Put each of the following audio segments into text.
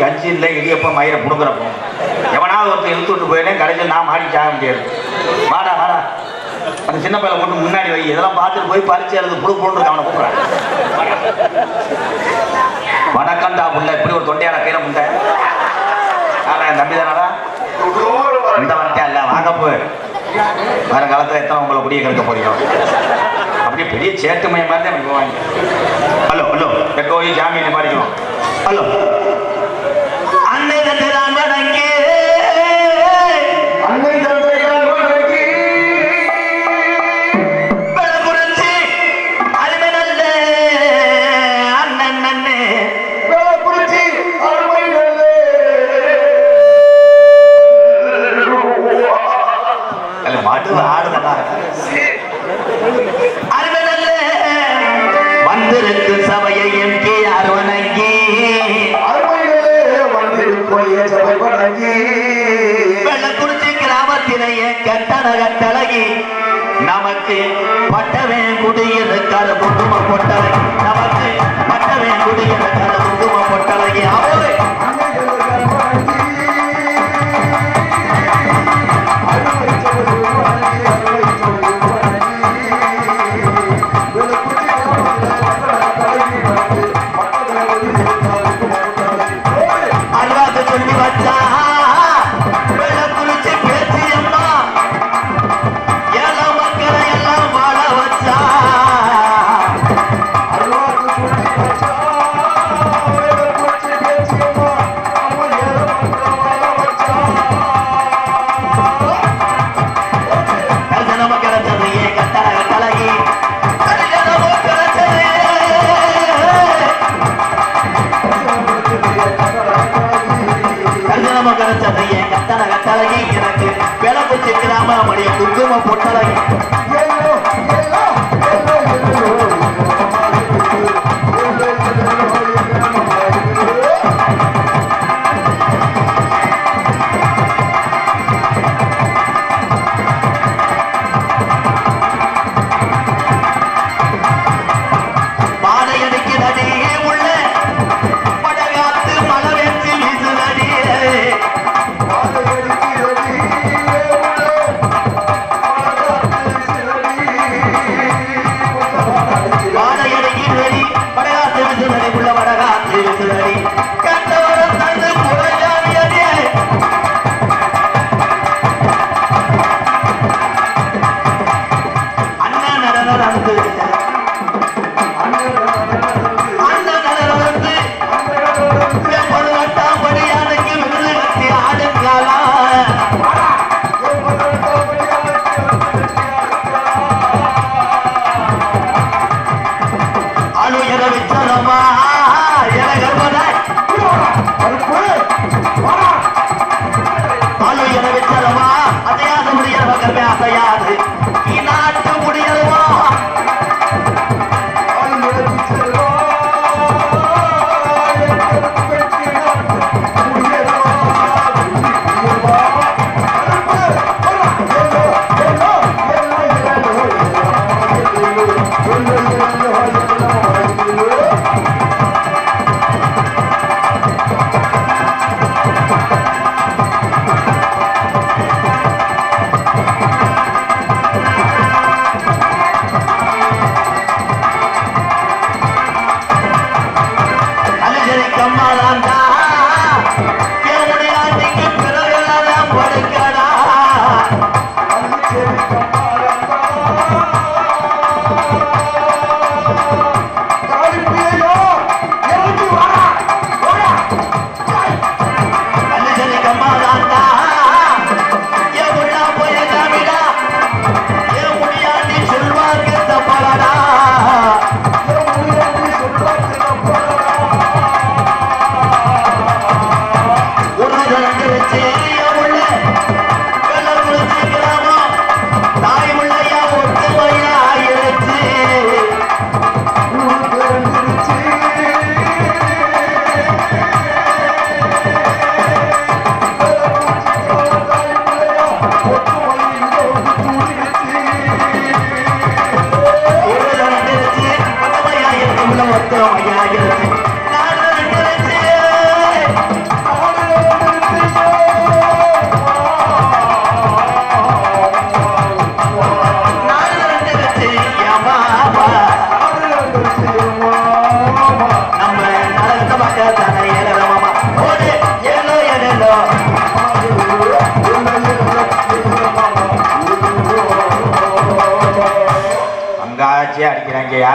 கஞ்சி இல்லை இடியப்பம் மயிரை கொடுக்குறப்போ எவனாவது ஒருத்தர் இழுத்து விட்டு போயினேன் கடைசியில் நான் மாடி சாக முடியாது. வாடா வாடா அந்த சின்ன பையனை போட்டு முன்னாடி வை, இதெல்லாம் பார்த்துட்டு போய் பறிச்சு எழுது புழு போட்டு அவனை கூப்பிட்றான். வணக்கம்டா புள்ள, இப்படி ஒரு தொண்டையால கீரை முண்டை என் தம்பி தானடா இந்த வரட்டே இல்லை வாங்க போய் வர காலத்தில் எத்தனை உங்களை குடியை கெடுக்க போறீங்க. அப்படியே பெரிய சேட்டு மையம் மாதிரி தான் போவாங்க. ஹலோ ஹலோ போய் ஜாமீன் பாடிக்கணும். ஹலோ அன்னை தந்தைதான் வணங்கி அன்னை தந்தைதான் வணங்கி வெளப்புரட்சி அருமை நல்ல அண்ணன் அண்ணே வெளப்புரட்சி அருமை நல்ல அல்ல மாட்டு ஆடுதா அருமை நல்ல வந்திருக்கு சபையை எம்கே அருவணங்கி வெள்ளக்குறிச்சி கிராமத்திலேயே கட்டண கட்டழகி நமக்கு பட்டவே குடியிருக்கார குங்கும பொட்டழகி நமக்கு பட்டவே குடியிருக்கார குங்கும பொட்டழகி அவளே எனக்கு வெளப்புச்சி கிராமடைய குங்கும பொட்டழகி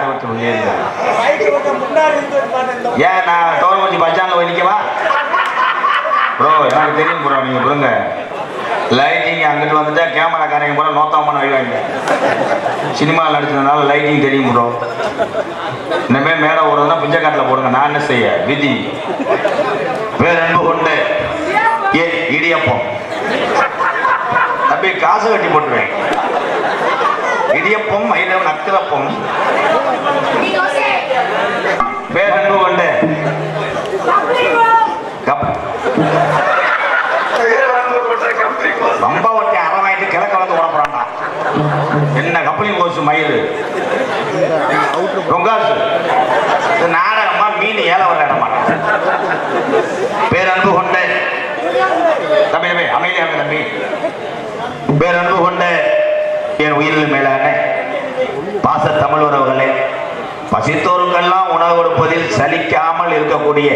யார் விட்டு ஏன் நான் டோர்மஞ்சி பச்சான்ல போய் நிற்கவா ப்ரோ? எனக்கு தெரியும் ப்ரோ, நீங்க புரிங்க. லைட்டிங் அங்கிட்டு வந்துட்டா கேமராக்காரங்க போல நோத்தாமன்னு வைவாங்க. சினிமாவில் நடிச்சதுனால லைட்டிங் தெரியும் ப்ரோ. இனிமேல் மேலே ஓடுறதுனா பிஞ்சக்காட்டில் போடுங்க. நான் என்ன செய்ய விதி. வேற அன்பு கொண்டு ஏ இடியப்பம் அப்படியே காசு கட்டி போட்டுருவேன். இடியப்பம் மயிலம் நக்கரப்பம் வேற அன்பு கொண்டு ரொம்ப ஒட்டி அறவாயிட்டு கிழக்க வந்து உடம்புறான்டா. என்ன கப்பலி கோசு மயில் பொங்காசு நாடகமா மீன் ஏல வர இட மாட்டேன். பேரன்பு கொண்டு தம்பி தம்பி அமைதியாக தம்பி. பேரன்பு கொண்டு என் உயிரில் மேலான பாச தமிழ் உறவுகளே, பசித்தோருக்கெல்லாம் உணவு கொடுப்பதில் சலிக்காமல் இருக்கக்கூடிய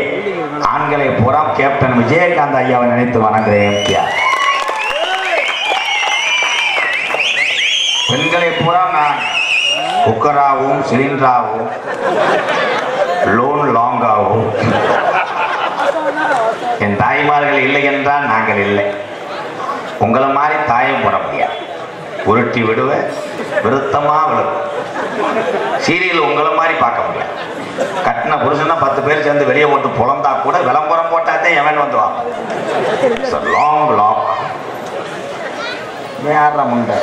ஆண்களை பூரா கேப்டன் விஜயகாந்த் ஐயாவை நினைத்து வணங்குகிறேன். பெண்களை பூரா நான் குக்கராகவும் சிலிண்டராகவும் லோன் லாங்காகவும், என் தாய்மார்கள் இல்லை என்றால் நாங்கள் இல்லை. உங்களை மாதிரி தாயம் போட முடியாது. உருட்டி விடுவேன், விருத்தமா விழுவும். சீரியல் உங்களை மாதிரி பார்க்க முடியாது. கட்டின புருஷனா 10 பேர் சேர்ந்து வெளியே போட்டு புலந்தா கூட விளம்பரம் போட்டாதான் எவன் வந்து வாங்க. லாங் லாங் யார முண்டை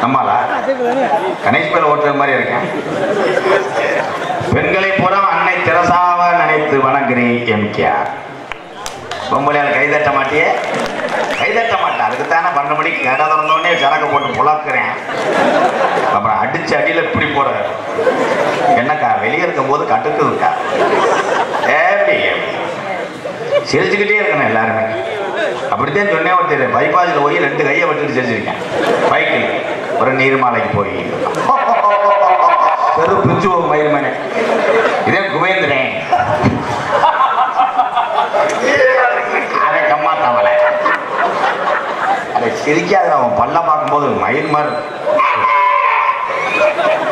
நம்மளா கணேஷ் பேர் ஓட்டுற மாதிரி இருக்கேன். பெண்களை புறம் அன்னை தெரசாவை நினைத்து வணங்குறேன். எம்கேஆர் பொம்பளையால் கைதட்ட மாட்டியே, கைதட்ட மாட்டேன். அதுக்குத்தானே 12 மணிக்கு கடை திறந்தோடனே சரக்கு போட்டு புழக்கிறேன். அப்புறம் அடிச்சு அடியில் இப்படி போடுற என்னக்கா வெளியே இருக்கும் போது கட்டுக்குதுக்கா. எப்படி சிரிச்சுக்கிட்டே இருக்கணும் எல்லாருமே. அப்படித்தான் சொன்னே. ஒருத்தர் பைபாஸில் போய் 2 கையை விட்டுட்டு சிரிச்சிருக்கேன். பைக்கில் ஒரு நீர்மாலைக்கு போய் பெரு பிரிச்சு போகும் மயிர்மனே. இதே குபேந்திரன் அதை கம்மா தவளை அதை சிரிக்காத. அவன் பல்ல பார்க்கும்போது மயில் மாதிரி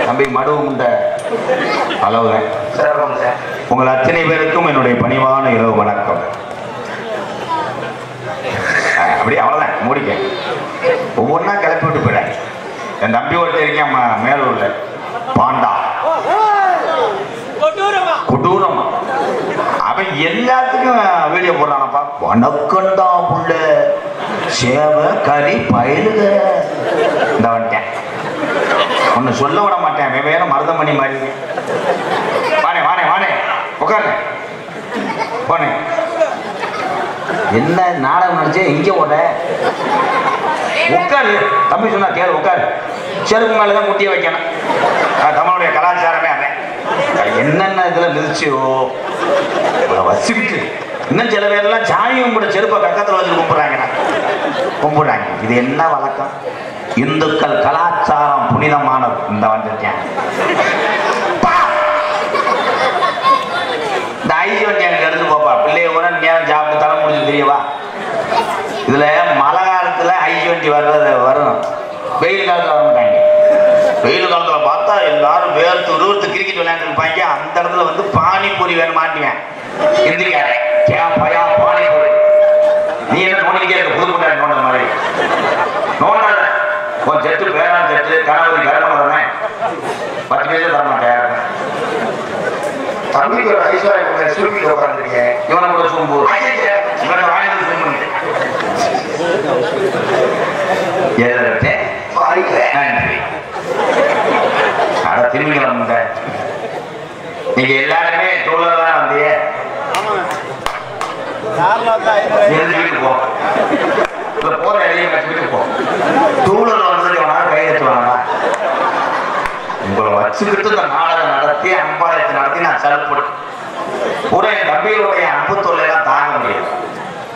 தம்பி மடுவும் இந்த அளவு. உங்கள் அத்தனை பேருக்கும் என்னுடைய பணிவான இரவு வணக்கம். அப்படி அவ்வளவுதான், மூடிக்க. ஒவ்வொன்றா கிளப்பி விட்டு போயிட. என் தம்பி ஒருத்தர் இருக்கேன் மேலூர்ல, பாண்டா கொடூரமா. அவன் எல்லாத்துக்கும் வீடியோ போடுறானப்பா. வணக்கண்டா புள்ள சேவை கறி பயிலுக. இந்த வந்துட்டேன், ஒன்னு சொல்ல விட மாட்டேன். வேற மருதமணி மாதிரி. வானே வானே வானே உட்காரு போனே. என்ன நாடகம் நடிச்சே இங்கே ஓட உட்காரு. தம்பி சொன்னா கேளு, உட்காரு. செருப்பு மேலதான் முட்டிய வைக்கணும். தமிழுடைய கலாச்சாரமே அதான். என்னென்ன இதுல மிதிச்சோ வச்சுக்கிட்டு இன்னும் சில பேரெல்லாம் சாமியும் கூட செருப்பை பக்கத்தில் வச்சு கும்பிடுறாங்க. இது என்ன வழக்கம்? இந்துக்கள் கலாச்சாரம் புனிதமானது. இந்த வந்துட்டேன் இந்த ஐசி வண்டி எனக்கு எடுத்து போப்பா. பிள்ளைய கூட நேரம் சாப்பிட்டு தலை முடிச்சு தெரியவா. இதுல மழை காலத்துல ஐசி வண்டி வரும், வெயில் காலத்துல வர மாட்டாங்க. வெயில் காலத்துல பார்த்தா எல்லாரும் வேர்த்து உருவத்து கிரிக்கெட் விளையாண்டு இருப்பாங்க. அந்த இடத்துல வந்து பானிபூரி வேணும் மாட்டுவேன். எந்திரிக்காரு பயா பானிபூரி. நீ என்ன நோண்டிக்கே இருக்க? புது முன்னாடி நோண்ட மாதிரி நோண்டாத. உன் செட்டு பேரான் செட்டு கணவரி கரம வரேன் 10 பேர் தர மாட்டேன். தம்பிக்கு ஒரு ஐஸ்வர்யா சுருக்கி உட்காந்துருக்க. இவனை கூட சூம்பு இவனை வாங்கி சூம்பு. அட திரும்பிக்கலாம். நீங்க எல்லாருமே டூலர் தான் வந்தீங்க. வீட்டுக்கு போ. போற இடையே வீட்டுக்கு போ. டூலர் வந்து கை எடுத்துவாங்க. உங்களை வச்சுக்கிட்டு இந்த நாடகம் நடத்தி அம்பாலயத்தை நடத்தி நான் செலவு கூட என் தம்பியோடைய அன்பு தொல்லையெல்லாம் தாங்க முடியாது.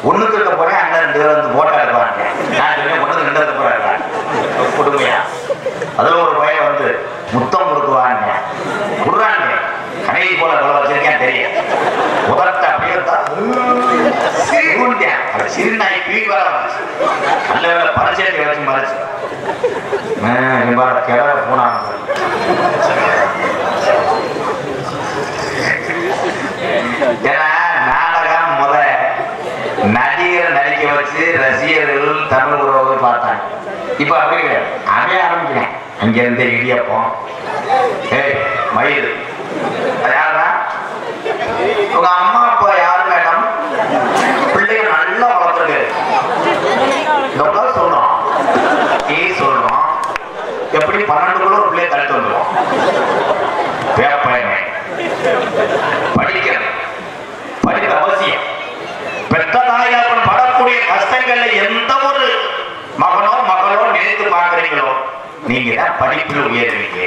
ஒண்ணுக்கு இருக்க போறேன், அண்ணன் 2 பேர் வந்து போட்டா இருப்பாங்க. நான் சொன்னேன் ஒண்ணுக்கு 2 இருக்க போறாங்க கொடுமையா. அதுல ஒரு பையன் வந்து முத்தம் கொடுக்குவாங்க குடுறாங்க. கடையை போல கொலை வச்சிருக்கேன் தெரியும். உதரத்தை அப்படியே சிறுநாய் பீவா நல்ல பரிசேட்டி வச்சு மறைச்சு கிட போனாங்க. ஏன்னா நாடகம் முத நடிகர் நடிக்க வச்சு ரசிகர்கள் தமிழ் உறவு பார்த்தாங்க. இப்ப அப்படி அதே ஆரம்பிக்கிறேன். அங்க இருந்து இடியப்பம், ஏய் மயில், யாரா உங்க அம்மா அப்பா யாரு மேடம்? பிள்ளைங்க நல்லா வளர்த்துருக்கு சொல்றோம். சொல்றோம் எப்படி 12 ஒரு பிள்ளைய தடுத்து வந்துடும். வேப்பயமே படிக்கிறது படிக்க அவசியம். பெற்ற தாயார் படக்கூடிய கஷ்டங்கள்ல எந்த ஒரு மகனோ மகளோ நினைத்து பார்க்கிறீங்களோ நீங்க தான் படிப்பில் உயர்வீங்க.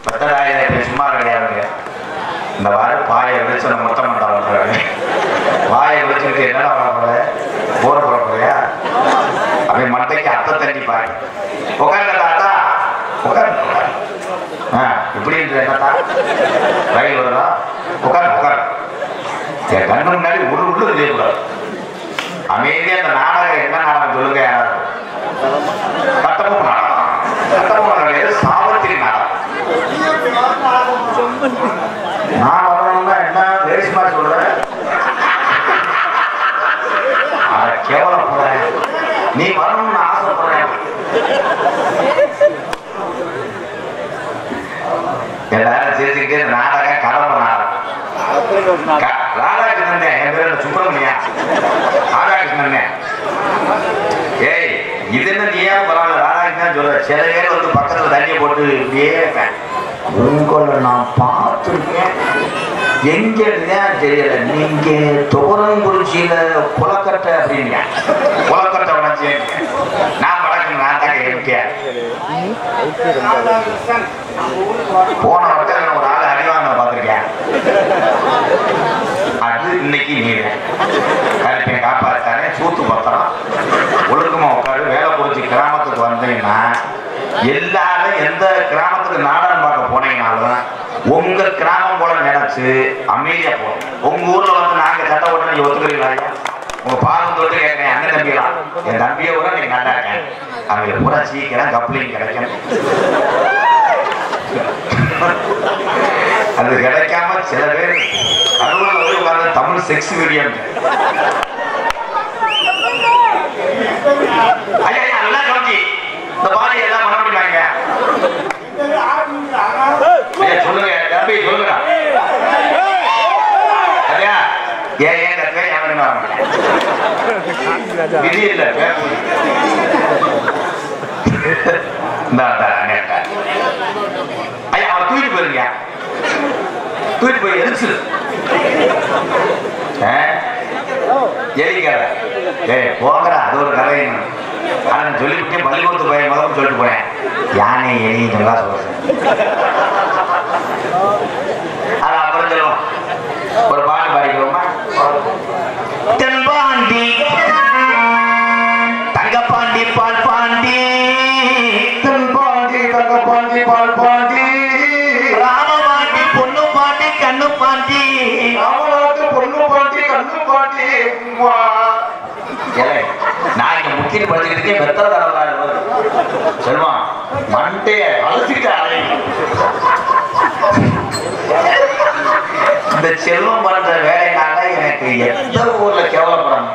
பெற்ற தாயார் சும்மா கிடையாதுங்க. இந்த வாரம் பாயை விழிச்சு மொத்தம் பண்றாங்க. வாயை விழிச்சுட்டு என்னடா போற போற போறியா அப்படி மட்டைக்கு அத்தை தண்ணி பாரு உட்கார்ந்த தாத்தா உட்கார்ந்து இப்படி என்னத்தா ரயில் வருதா உட்கார் உட்கார் என் கண்ணு முன்னாடி உள்ள செய்யக்கூடாது. அமைதியா அந்த நாடகம் என்ன நாடகம் சொல்லுங்க. யாராவது கட்டமும் நாடகம் கட்டமும் நாடகம் சாவத்திரி நாடகம். நான் வரணும்னா என்ன தேசியமா சொல்றேன். கேவலம் போறேன். நீ வரணும்னு ஆசைப்படுறேன். எல்லாரும் சேர்த்துக்கிட்டு நாடகம் கடமை நாடகம். ராதாகிருஷ்ணன் என் பேர் சுப்பிரமணியா. ராதாகிருஷ்ணன் ஏய் இது என்ன நீ ஏன் பரவாயில்ல ராதாகிருஷ்ணன் சொல்ற. சில பேர் வந்து பக்கத்துல தண்ணியை போட்டு இப்படியே உங்களை நான் பார்த்துருக்கேன். எங்கதான் தெரியல. நீங்க தோரங்குறிச்சியில குளக்கட்டை அப்படிங்க குளக்கட்டை உடச்சு நான் வடக்கு நான் தான் இருக்கேன். போன வட்டத்துல ஒரு ஆள் அடிவாங்க பார்த்துருக்கேன். அது இன்னைக்கு நீங்க கருப்பை காப்பாத்தானே சூத்து பத்திரம் ஒழுக்கமா உட்காரு வேலை குறிச்சி கிராமத்துக்கு வந்தீங்கன்னா எல்லாரும் எந்த கிராமத்துக்கு நாடகம் பார்க்க போனீங்கன்னாலும் உங்க கிராமம் போல நினைச்சு அமைதியா போகும். உங்க ஊர்ல வந்து நாங்க சட்டை போட்டு நீங்க ஒத்துக்கிறீங்களா? உங்க பாலம் தொட்டு கேட்கிறேன் அண்ணன் தம்பியெல்லாம் என் தம்பியை கூட நீங்க நல்லா இருக்கேன். அவங்க பூரா சீக்கிரம் கப்ளிங் கிடைக்கும். அது கிடைக்காம சில பேர் அலுவலகம் வர தமிழ் செக்ஸ் மீடியம் ஐயா நல்லா கவனிச்சு இந்த பாடி எல்லாம் பண்ண முடியாங்க. சொல்லுங்க தம்பி சொல்லுங்க. அதையா ஏன் ஏன் கத்துவே விதி இல்லை. ஐயா அவன் தூக்கிட்டு போயிருங்க. தூக்கிட்டு போய் எரிச்சு எரிக்காத போகிறா அது ஒரு கதை. ஆனால் சொல்லிவிட்டு பள்ளிக்கூடத்து போய் முதல்ல சொல்லிட்டு போனேன். யானை எலிங்களா சொல்றேன். அது அப்புறம் சொல்லுவோம். ஒரு பாட்டு பாடிக்கிறோமா. தென்பாண்டி தங்கப்பாண்டி பால் பாண்டி தென்பாண்டி தங்கப்பாண்டி பால் பாண்டி ராமபாண்டி பொண்ணு பாண்டி கண்ணு பாண்டி ராமநாட்டு பொண்ணு பாண்டி கண்ணு பாண்டி. நான் இங்க முக்கிய படிச்சுக்கிட்டே பெத்த தரவா சொல்லுவான் மண்டைய அழைச்சிட்டு அலை. இந்த செல்வம் பண்ற வேலைனால எனக்கு எந்த ஊர்ல கேவலப்படணும்.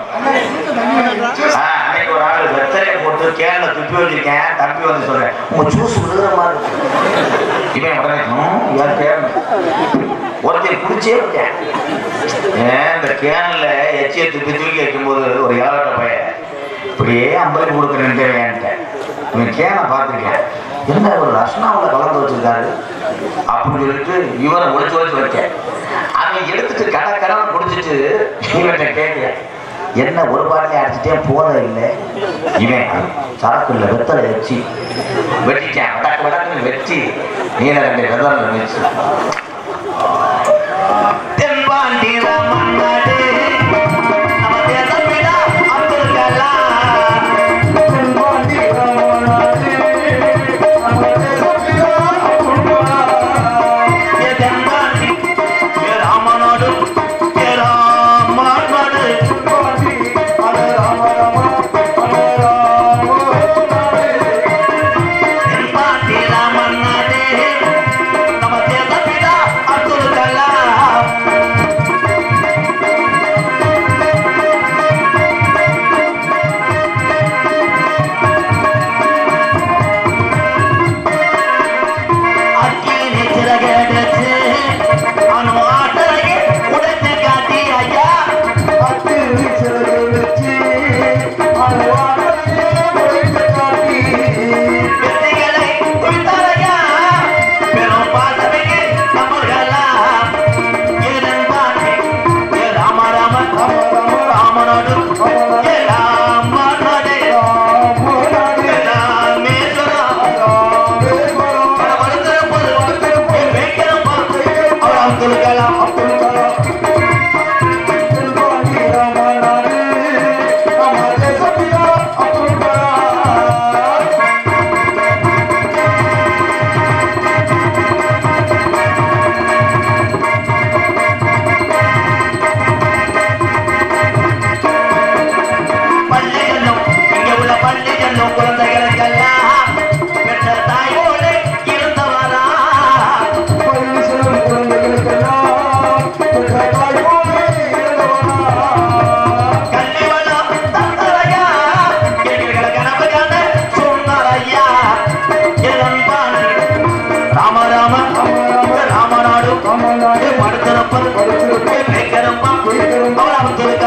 அன்னைக்கு ஒரு ஆள் வெத்தலையை போட்டு கேன்ல துப்பி வச்சிருக்கேன். தம்பி வந்து சொல்றேன் உங்க ஜூஸ் விடுற மாதிரி இருக்கு. இவன் உடனே ஏன் கேன் ஒருத்தையும் குடிச்சே இருக்கேன். இந்த கேன்ல எச்சியை துப்பி தூக்கி வைக்கும்போது ஒரு இளவட்ட பையன் இப்படியே 50 கொடுக்குறேன்ட்டு இவன் கேனை பார்த்துருக்கேன். என்ன ஒரு ரஷ்னாவில் கலந்து வச்சிருக்காரு அப்படின்னு சொல்லிட்டு இவரை ஒழிச்சு வைக்க அவன் எடுத்துட்டு கடற்கடன் குடிச்சிட்டு இவன் கேட்க என்ன ஒரு பாட்டிலே அடிச்சுட்டே போத இல்லை. இவன் சரக்கு இல்லை வெத்தலை வச்சு வெட்டிட்டேன். வடக்கு வடக்குன்னு வெட்டி நீல 2 வெத்தலை வச்சு தென்பாண்டி ராமநாடு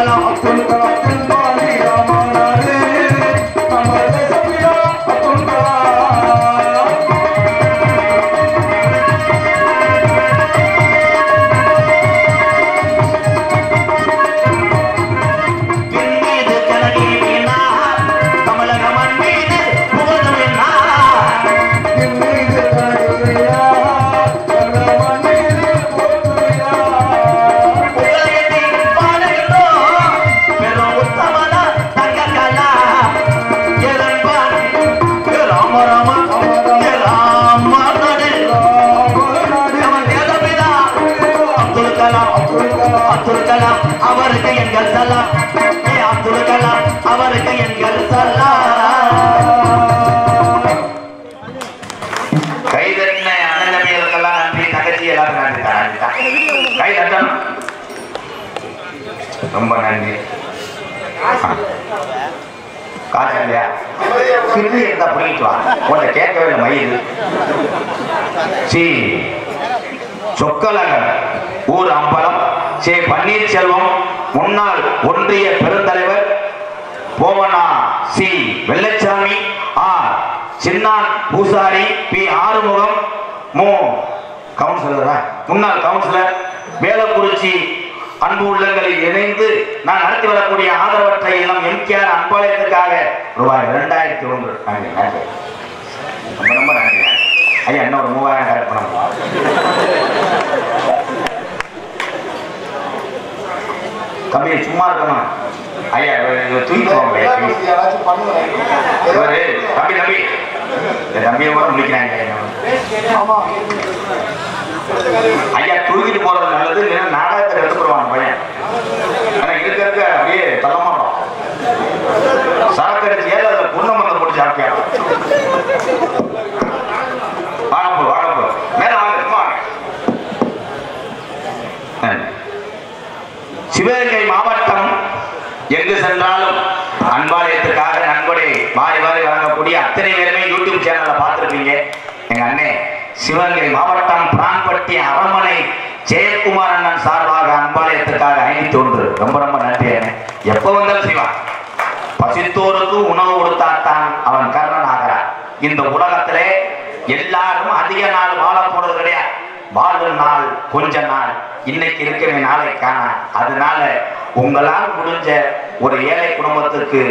கலாம் அப்துல் கலாம் செல்வாரி ராமநாடு நம்ம தேசப்பிதா அப்துல் கலாம் மீது கலகி மீனா தமிழக மண் மீது புகழ்ந்து மீனா மீது கலகியா தமிழக மண் மீது புகழ்ந்து மீனா புகழேந்தி பாடுகின்றோம் பெரும் உத்தமன தங்க கலா எலன்பான் ராம ராம ராம நாடு நம்ம தேசப்பிதா அப்துல் கலாம் அப்துல் கலாம் அவருக்கு எங்கள் சலாம் அப்துல் கலாம் அவருக்கு எங்கள் சலாம் கைதறின அண்ணன் தம்பிகளுக்கெல்லாம் நன்றி தங்கச்சி எல்லாரும் நன்றி கை தட்டணும் ரொம்ப நன்றி காசு இல்லையா கிள்ளி இருந்தா பிடிக்கிட்டு வா கொஞ்சம் கேட்கவே இல்லை மயில் சி சொக்கலகன் ஊர் அம்பலம் சே பன்னீர்செல்வம் முன்னாள் ஒன்றிய பெருந்தலைவர் போவனா சி வெள்ளச்சாமி ஆர் சின்னான் பூசாரி பி ஆறுமுகம் மு கவுன்சிலரா முன்னாள் கவுன்சிலர் வேலக்குறிச்சி அன்பு உள்ளங்களில் இணைந்து நான் நடத்தி வரக்கூடிய ஆதரவற்ற இல்லம் எம்கேஆர் அன்பாலயத்துக்காக ரூபாய் 2001 நன்றி நன்றி ரொம்ப ரொம்ப நன்றி ஐயா என்ன ஒரு 3000 கரெக்ட் பண்ண தம்பி சும்மா இருக்கணும் ஐயா தூக்கிடுவாங்க இவரு தம்பி தம்பி என் தம்பியை கூட முடிக்கிறாங்க ஐயா தூக்கிட்டு போறது நல்லது இல்லைன்னா நாடகத்தை எடுத்துருவாங்க பையன் ஆனா இருக்க இருக்க அப்படியே தள்ளமாட்டோம் சரக்கு அடிச்சு ஏழு அதில் புண்ண மருந்து போட்டு சாப்பிட்டியா வாழப்போ வாழப்போ மேல வாங்க சிவகங்கை மாவட்டம் எங்கு சென்றாலும் அன்பாலயத்துக்காக நன்கொடை வாரி வாரி வழங்கக்கூடிய அத்தனை பேருமே யூடியூப் சேனல்ல பார்த்துருப்பீங்க. எங்க அண்ணே சிவகங்கை மாவட்டம் பிரான்பட்டி அரண்மனை ஜெயக்குமார் அண்ணன் சார்பாக அன்பாலயத்துக்காக 501 ரொம்ப ரொம்ப நன்றி அண்ணே. எப்ப வந்தாலும் செய்வான். பசித்தோருக்கு உணவு கொடுத்தாத்தான் அவன் கர்ணன் ஆகிறான். இந்த உலகத்திலே எல்லாரும் அதிக நாள் வாழ போறது கிடையாது. வாழும் நாள் கொஞ்ச நாள், இன்னைக்கு இருக்கிற நாளை காண. அதனால உங்களால் முடிஞ்ச ஒரு ஏழை குடும்பத்துக்கு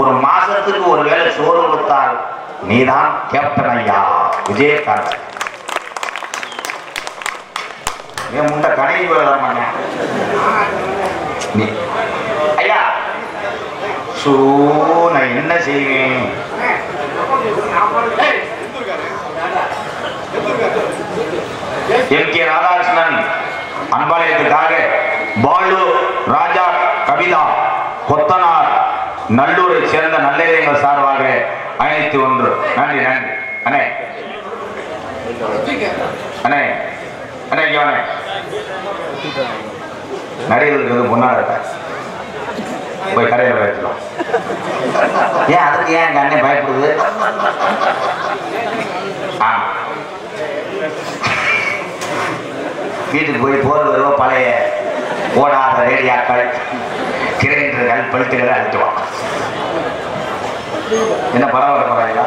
ஒரு மாசத்துக்கு ஒரு வேளை சோறு கொடுத்தால் நீதான் கேப்டன் ஐயா விஜயகாந்த். என் முண்ட கணக்கு வேலை ஐயா சோ நான் என்ன செய்வேன். எம் கே ராதாகிருஷ்ணன் அன்பாலயத்துக்காக பாலு ராஜா கவிதா கொத்தனார் நல்லூரை சேர்ந்த நல்லெங்கள் சார்பாக 501 நன்றி நன்றி அண்ணே அண்ணே அண்ணே இங்க வாங்க. நடிகர்களுக்கு முன்னாடி போய் கடையில் வச்சிடும். ஏன் அதுக்கு ஏன் எங்க அண்ணன் பயப்படுது? வீட்டுக்கு போய் போர் வருவோம். பழைய ஓடாத ரேடியாக்கள் கிரைண்டர்கள் பழுத்துகளை அழிச்சுவான். என்ன பரவாயில்ல பரவாயில்ல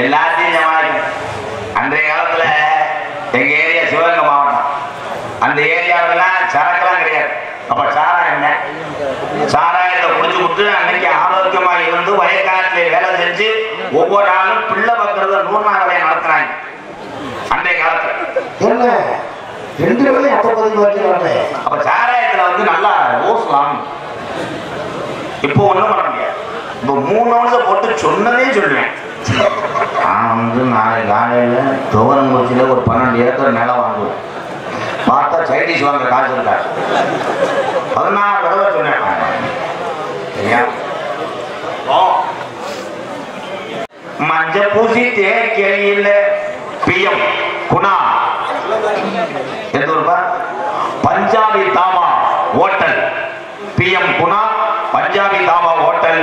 எல்லாத்தையும் சமாளிக்கும். அன்றைய காலத்துல எங்க ஏரியா சிவகங்கை மாவட்டம், அந்த ஏரியாவெல்லாம் சரக்கெல்லாம் கிடையாது. அப்ப சாராயம் என்ன, சாராயத்தை குடிச்சு விட்டு அன்னைக்கு ஆரோக்கியமா இருந்து வயக்காட்டிலே வேலை செஞ்சு ஒவ்வொரு நாளும் பிள்ளை பக்கிறது 100 நாள் வேலையை நடத்துறாங்க. அன்றைய காலத்துல அப்ப சாராயத்துல வந்து நல்லா ரோஸ்லாம். இப்போ ஒண்ணும் பண்ண முடியாது. இப்போ 3 நாள் போட்டு சொன்னதே சொல்லுவேன். நான் வந்து நாளை காலையில துவரங்குறிச்சியில ஒரு 12 ஏக்கர் நிலம் வாங்குவேன். பார்த்தா சைனீஸ் வாங்க காசு இருக்காது. 16 தடவை சொன்னேன். மஞ்ச பூசி தேக்கையில பிஎம் குணா எந்த ஊருப்பா? Punjabi dhaba hotel. PM Guna Punjabi dhaba hotel,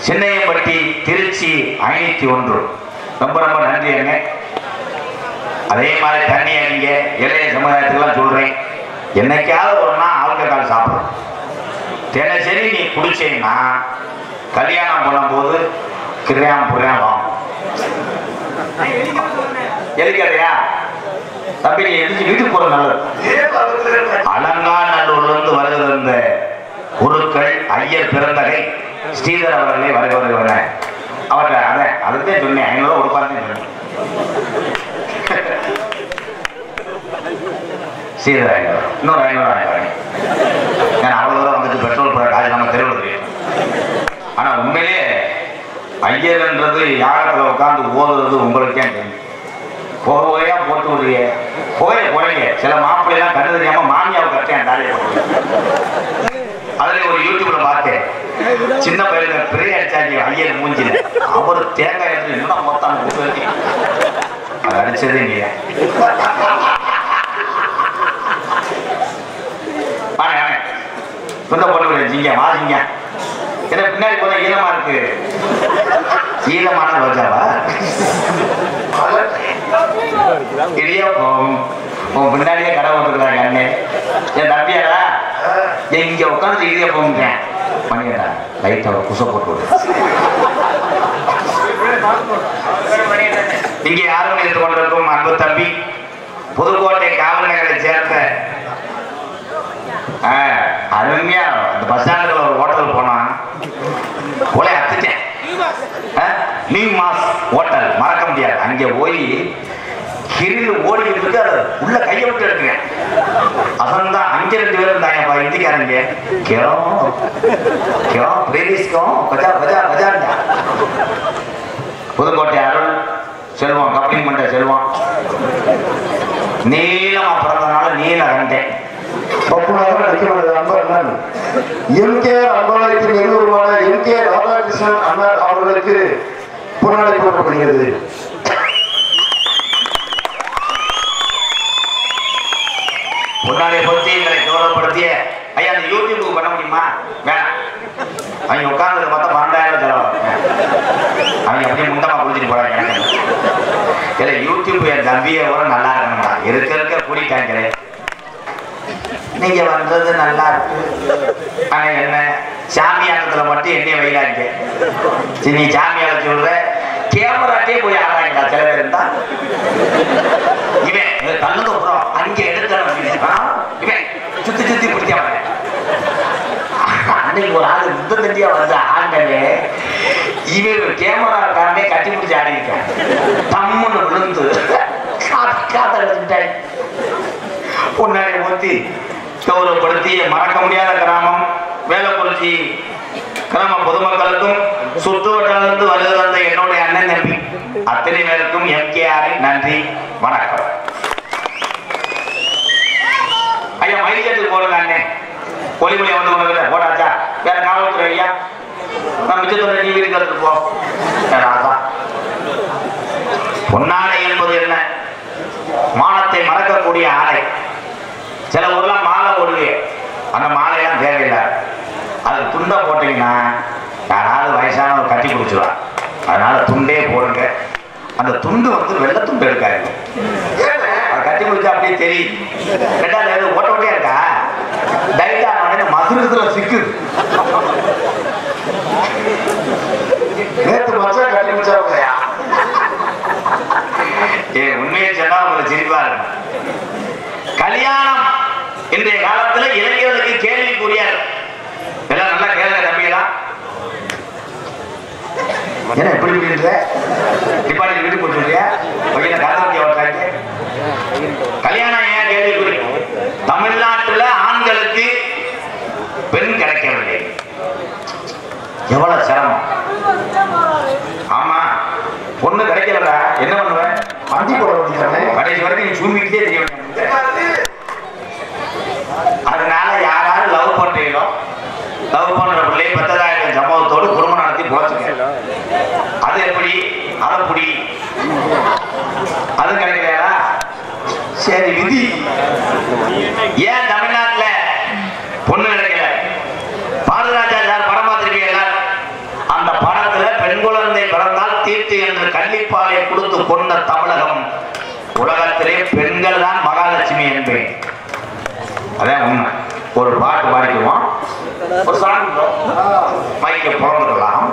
Chinnaiyampatti, Trichy 501 ரொம்ப ரொம்ப நன்றி அண்ணே. அதே மாதிரி தண்ணி அடிங்க. இளைய சமுதாயத்துக்கெல்லாம் சொல்றேன், என்னைக்காவது ஒரு நாள் ஆல்கஹால் சாப்பிடும். தினசரி நீ குடிச்சீங்கன்னா கல்யாணம் பண்ணும்போது கிரியாம் புரியாம வாங்க. எதுக்கலையா தம்பி நீ எதிர்த்து வீட்டுக்கு போறது நல்லது. அலங்காநல்லூர்ல இருந்து வருகிற குருக்கள் ஐயர் பிறந்தகை ஸ்ரீதர் அவர்களை வருகிறவங்க அவர்களை அதான் அதுக்கே சொன்னேன். 500 ரூபா கொடுப்பாருன்னு சொன்னேன். ஸ்ரீதர் 500 இன்னொரு 500 வாங்கிக்கிறேன். ஏன்னா அவ்வளோ தூரம் வந்துட்டு பெட்ரோல் போட காசு நம்ம தெருவில். ஆனால் உண்மையிலே ஐயர்ன்றது யாகத்தில் உட்காந்து ஓதுறது உங்களுக்கே தெரியும். புகையா போட்டு விடுறிய புகையை குறைங்க. சில மாப்பிள்ளைலாம் கண்டு தெரியாம மாமியாவை கட்டேன் தாலியை போட்டு. அதுல ஒரு யூடியூப்ல பார்த்தேன். சின்ன பையனுக்கு பெரிய அடிச்சாங்க ஐயர் மூஞ்சில. அவரு தேங்காய் எடுத்து இன்னும் மொத்தம் போட்டு வச்சு அது அடிச்சதே இல்லையா. சொந்த போட்டு விடுங்க வாசிங்க. ஏன்னா பின்னாடி போல ஈரமா இருக்கு. ஈரமான ரோஜாவா இடியாப்பம் உன் பின்னாடியே கடை போட்டுருக்காங்க அண்ணே. என் தம்பியாடா இங்க உட்காந்து இடியாப்பம் பண்ணிடா லைட்டா குசை போட்டு விடு. இங்கே யாரும் எடுத்துக் கொண்டிருக்கும் அன்பு தம்பி புதுக்கோட்டை காவல் நகரை சேர்ந்த அருமையா அந்த பஸ் ஸ்டாண்டுல ஒரு ஹோட்டல் போனா கொலை அத்துட்டேன். நியூ மாஸ் ஹோட்டல் மறக்க முடியாது. அங்கே போய் கிரில் ஓடிக்கிட்டு இருக்கு. அதை உள்ள கையை விட்டு எடுக்கிறேன். அதான் அங்கே 2 பேரும் இருந்தாங்கப்பா இந்திக்காரங்க. புதுக்கோட்டை அருள் செல்வம் கப்ளிங் பண்ற செல்வம் நீளமா பிறந்தனால நீல கண்டேன். ராதாகிருஷ்ணன் அண்ணார் அவர்களுக்கு பொன்னாடை போடப்படுகிறது. பொன்னாடை பொறுத்து எங்களை கௌரவப்படுத்திய ஐயா அந்த யூடியூபுக்கு பண்ண முடியுமா? வேணாம். அவங்க உட்கார்ந்து மொத்தம் 12,000 செலவாகும். அவங்க அப்படியே முண்டமா குடிச்சிட்டு போறாங்க. இல்லை யூடியூப் என் தம்பியை கூட நல்லா இருக்கணும்டா. இருக்க கூடிட்டாங்களே நீங்க வந்தது நல்லா இருக்கு. ஆனா என்ன சாமியாட்டத்துல மட்டும் என்னைய வயலாங்க. சரி நீ சாமியால சொல்ற கேமராட்டே போய் ஆடுறாங்கடா சில பேர் இருந்தா. இவன் தள்ளுக்கு அப்புறம் அங்கே எடுக்கணும். இவன் சுத்தி பிடிச்சா அன்னைக்கு ஒரு ஆள் யுத்த தண்டியா வந்து ஆண்டவே இவன் கேமராக்காரனே கட்டி பிடிச்சி ஆடி இருக்கான். தம்முன்னு விழுந்து காத்தாடி பொன்னாடி ஊத்தி கௌரவப்படுத்தி மறக்க முடியாத கிராமம் வேலைக்குறிச்சி கிராம பொதுமக்களுக்கும் சுற்று வட்டாரத்து வருகிற என்னுடைய அண்ணன் தம்பி அத்தனை பேருக்கும் எம்கேஆர் நன்றி வணக்கம். ஐயா மைசேட்டுக்கு போடுங்க அண்ணே. ஒளிமொழி வந்து கொண்டு போடாச்சா வேற காவல்துறை ஐயா நான் மிச்சத்தோட நீ இருக்கிறதுக்கு போ. பொன்னாடை என்பது என்ன? மானத்தை மறக்கக்கூடிய ஆடை. சில ஊர்லாம் மாலை ஓடுவே. அந்த மாலையெல்லாம் தேவையில்லை. அது துண்டை போட்டீங்கன்னா யாராவது வயசானவர் கட்டி பிடிச்சிடுவா. அதனால துண்டே போடுங்க. அந்த துண்டு வந்து வெள்ளை துண்டு எடுக்காது. அதை கட்டி பிடிச்சா அப்படியே தெரியும். ரெண்டாவது ஓட்ட ஓட்டே இருக்கா டைட்டா மதுரத்துல சிக்குது. நேற்று மச்சா கட்டி பிடிச்சா உண்மையை சொன்னா உங்களுக்கு சிரிப்பா இருக்கும். கல்யாணம் இன்றைய காலத்துல இளைஞர்களுக்கு கேள்விக்குரியார். எல்லாம் நல்லா கேளுங்க தம்பியெல்லாம். என்ன எப்படி டிபார்ட்மெண்ட் வீட்டுக்கு போட்டுருக்கியா கல்யாணம் ஏன் கேள்விக்குறி? தமிழ்நாட்டுல ஆண்களுக்கு பெண் கிடைக்கவில்லை. எவ்வளவு சிரமம். ஆமா பொண்ணு கிடைக்கலடா என்ன பண்ணுவேன்? வண்டி போட வேண்டியது. கடைசி வரைக்கும் நீ சூழ்நிலைக்கே தெரிய வேண்டிய. அதனால யாராவது லவ் பண்றீங்களோ லவ் பண்ற பிள்ளையை 10,000 சம்பவத்தோடு குடும்பம் நடத்தி போச்சுக்க. அது எப்படி? அதப்படி அது கிடைக்கலையா? சரி விதி. ஏன் தமிழ்நாட்டுல பொண்ணு கிடைக்கல? பாரதிராஜா சார் படம் பார்த்திருக்கீங்களா? அந்த படத்துல பெண் குழந்தை பிறந்தால் தீர்த்து என்று கள்ளிப்பாலை கொடுத்து கொண்ட தமிழகம். உலகத்திலே பெண்கள் தான் மகாலட்சுமி என்பேன். அதான் உண்மை. ஒரு பாட்டு பாடிக்குவோம், ஒரு சாங் மைக்க பிறந்துக்கலாம்.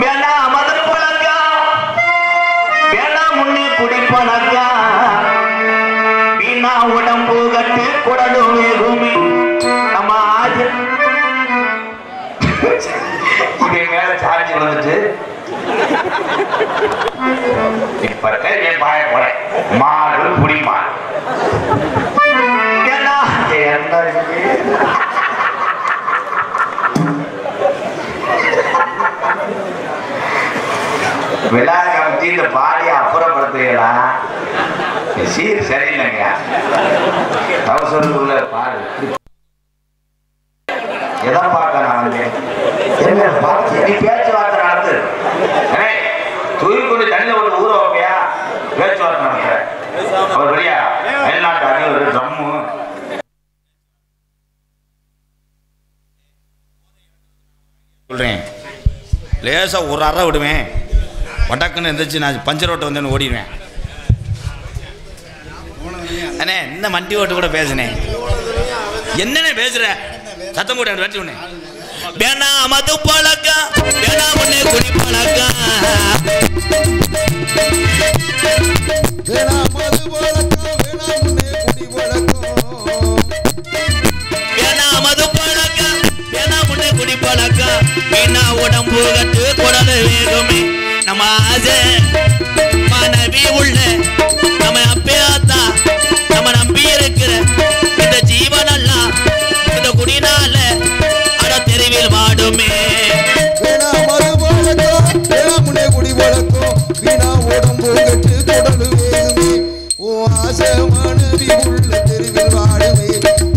வேணாம் மதுரை பழக்கா, வேணாம் முன்னே குடிப்பழக்கா, வீணா உடம்பு கட்டு குடலும் வேகுமே நம்ம ஆஜ். இது மேல சார்ஜ் வந்துட்டு இப்ப என் பாய போல மாடு புடிமா விழா கமிட்டி இந்த பாடியை அப்புறப்படுத்துகிறா. சீர் சரியில்லைங்க. அவசரத்துக்குள்ள பாடு எதை பார்க்க நான் வந்தேன். நீ பேச்சுவார்த்தை நடத்து. தூக்கி கொண்டு தண்ணியில் ஒரு ஊற வைப்பியா? பேச்சுவார்த்தை நடத்துற அவர் பெரியா வெளிநாட்டு அணி ஒரு ட்ரம்மு. சொல்கிறேன், லேசாக ஒரு அறை விடுவேன், வடக்குன்னு எந்திரிச்சு நான் பஞ்சர் ஓட்ட வந்தேன்னு ஓடிடுவேன். அண்ணே இந்த வண்டி ஓட்டு கூட பேசுனேன். என்னென்ன பேசுற? சத்தம் போட்டு வெட்டி உடனே வேணா மது பழக்கா, வேணா முன்னே குடி பழக்கா, வேணா மது பழக்கா, வேணா முன்னே குடி பழக்கம், வேணா மது பழக்கா, வேணா முன்னே குடி பழக்கா, வீணா உடம்பு கட்டு குடல் வேகுமே நம்ம ஆசை மனைவி உள்ள நம்ம அப்பையாத்தா நம்ம நம்பி இருக்கிற இந்த ஜீவனெல்லாம் இந்த குடினால அட தெருவில் வாடுமே. வேணா மது பழக்கம், வேணா முன்னே குடி பழக்கம், வீணா உடம்பு கட்டு குடல் வேகுமே ஓ ஆசை மனைவி உள்ள தெருவில் வாடுமே,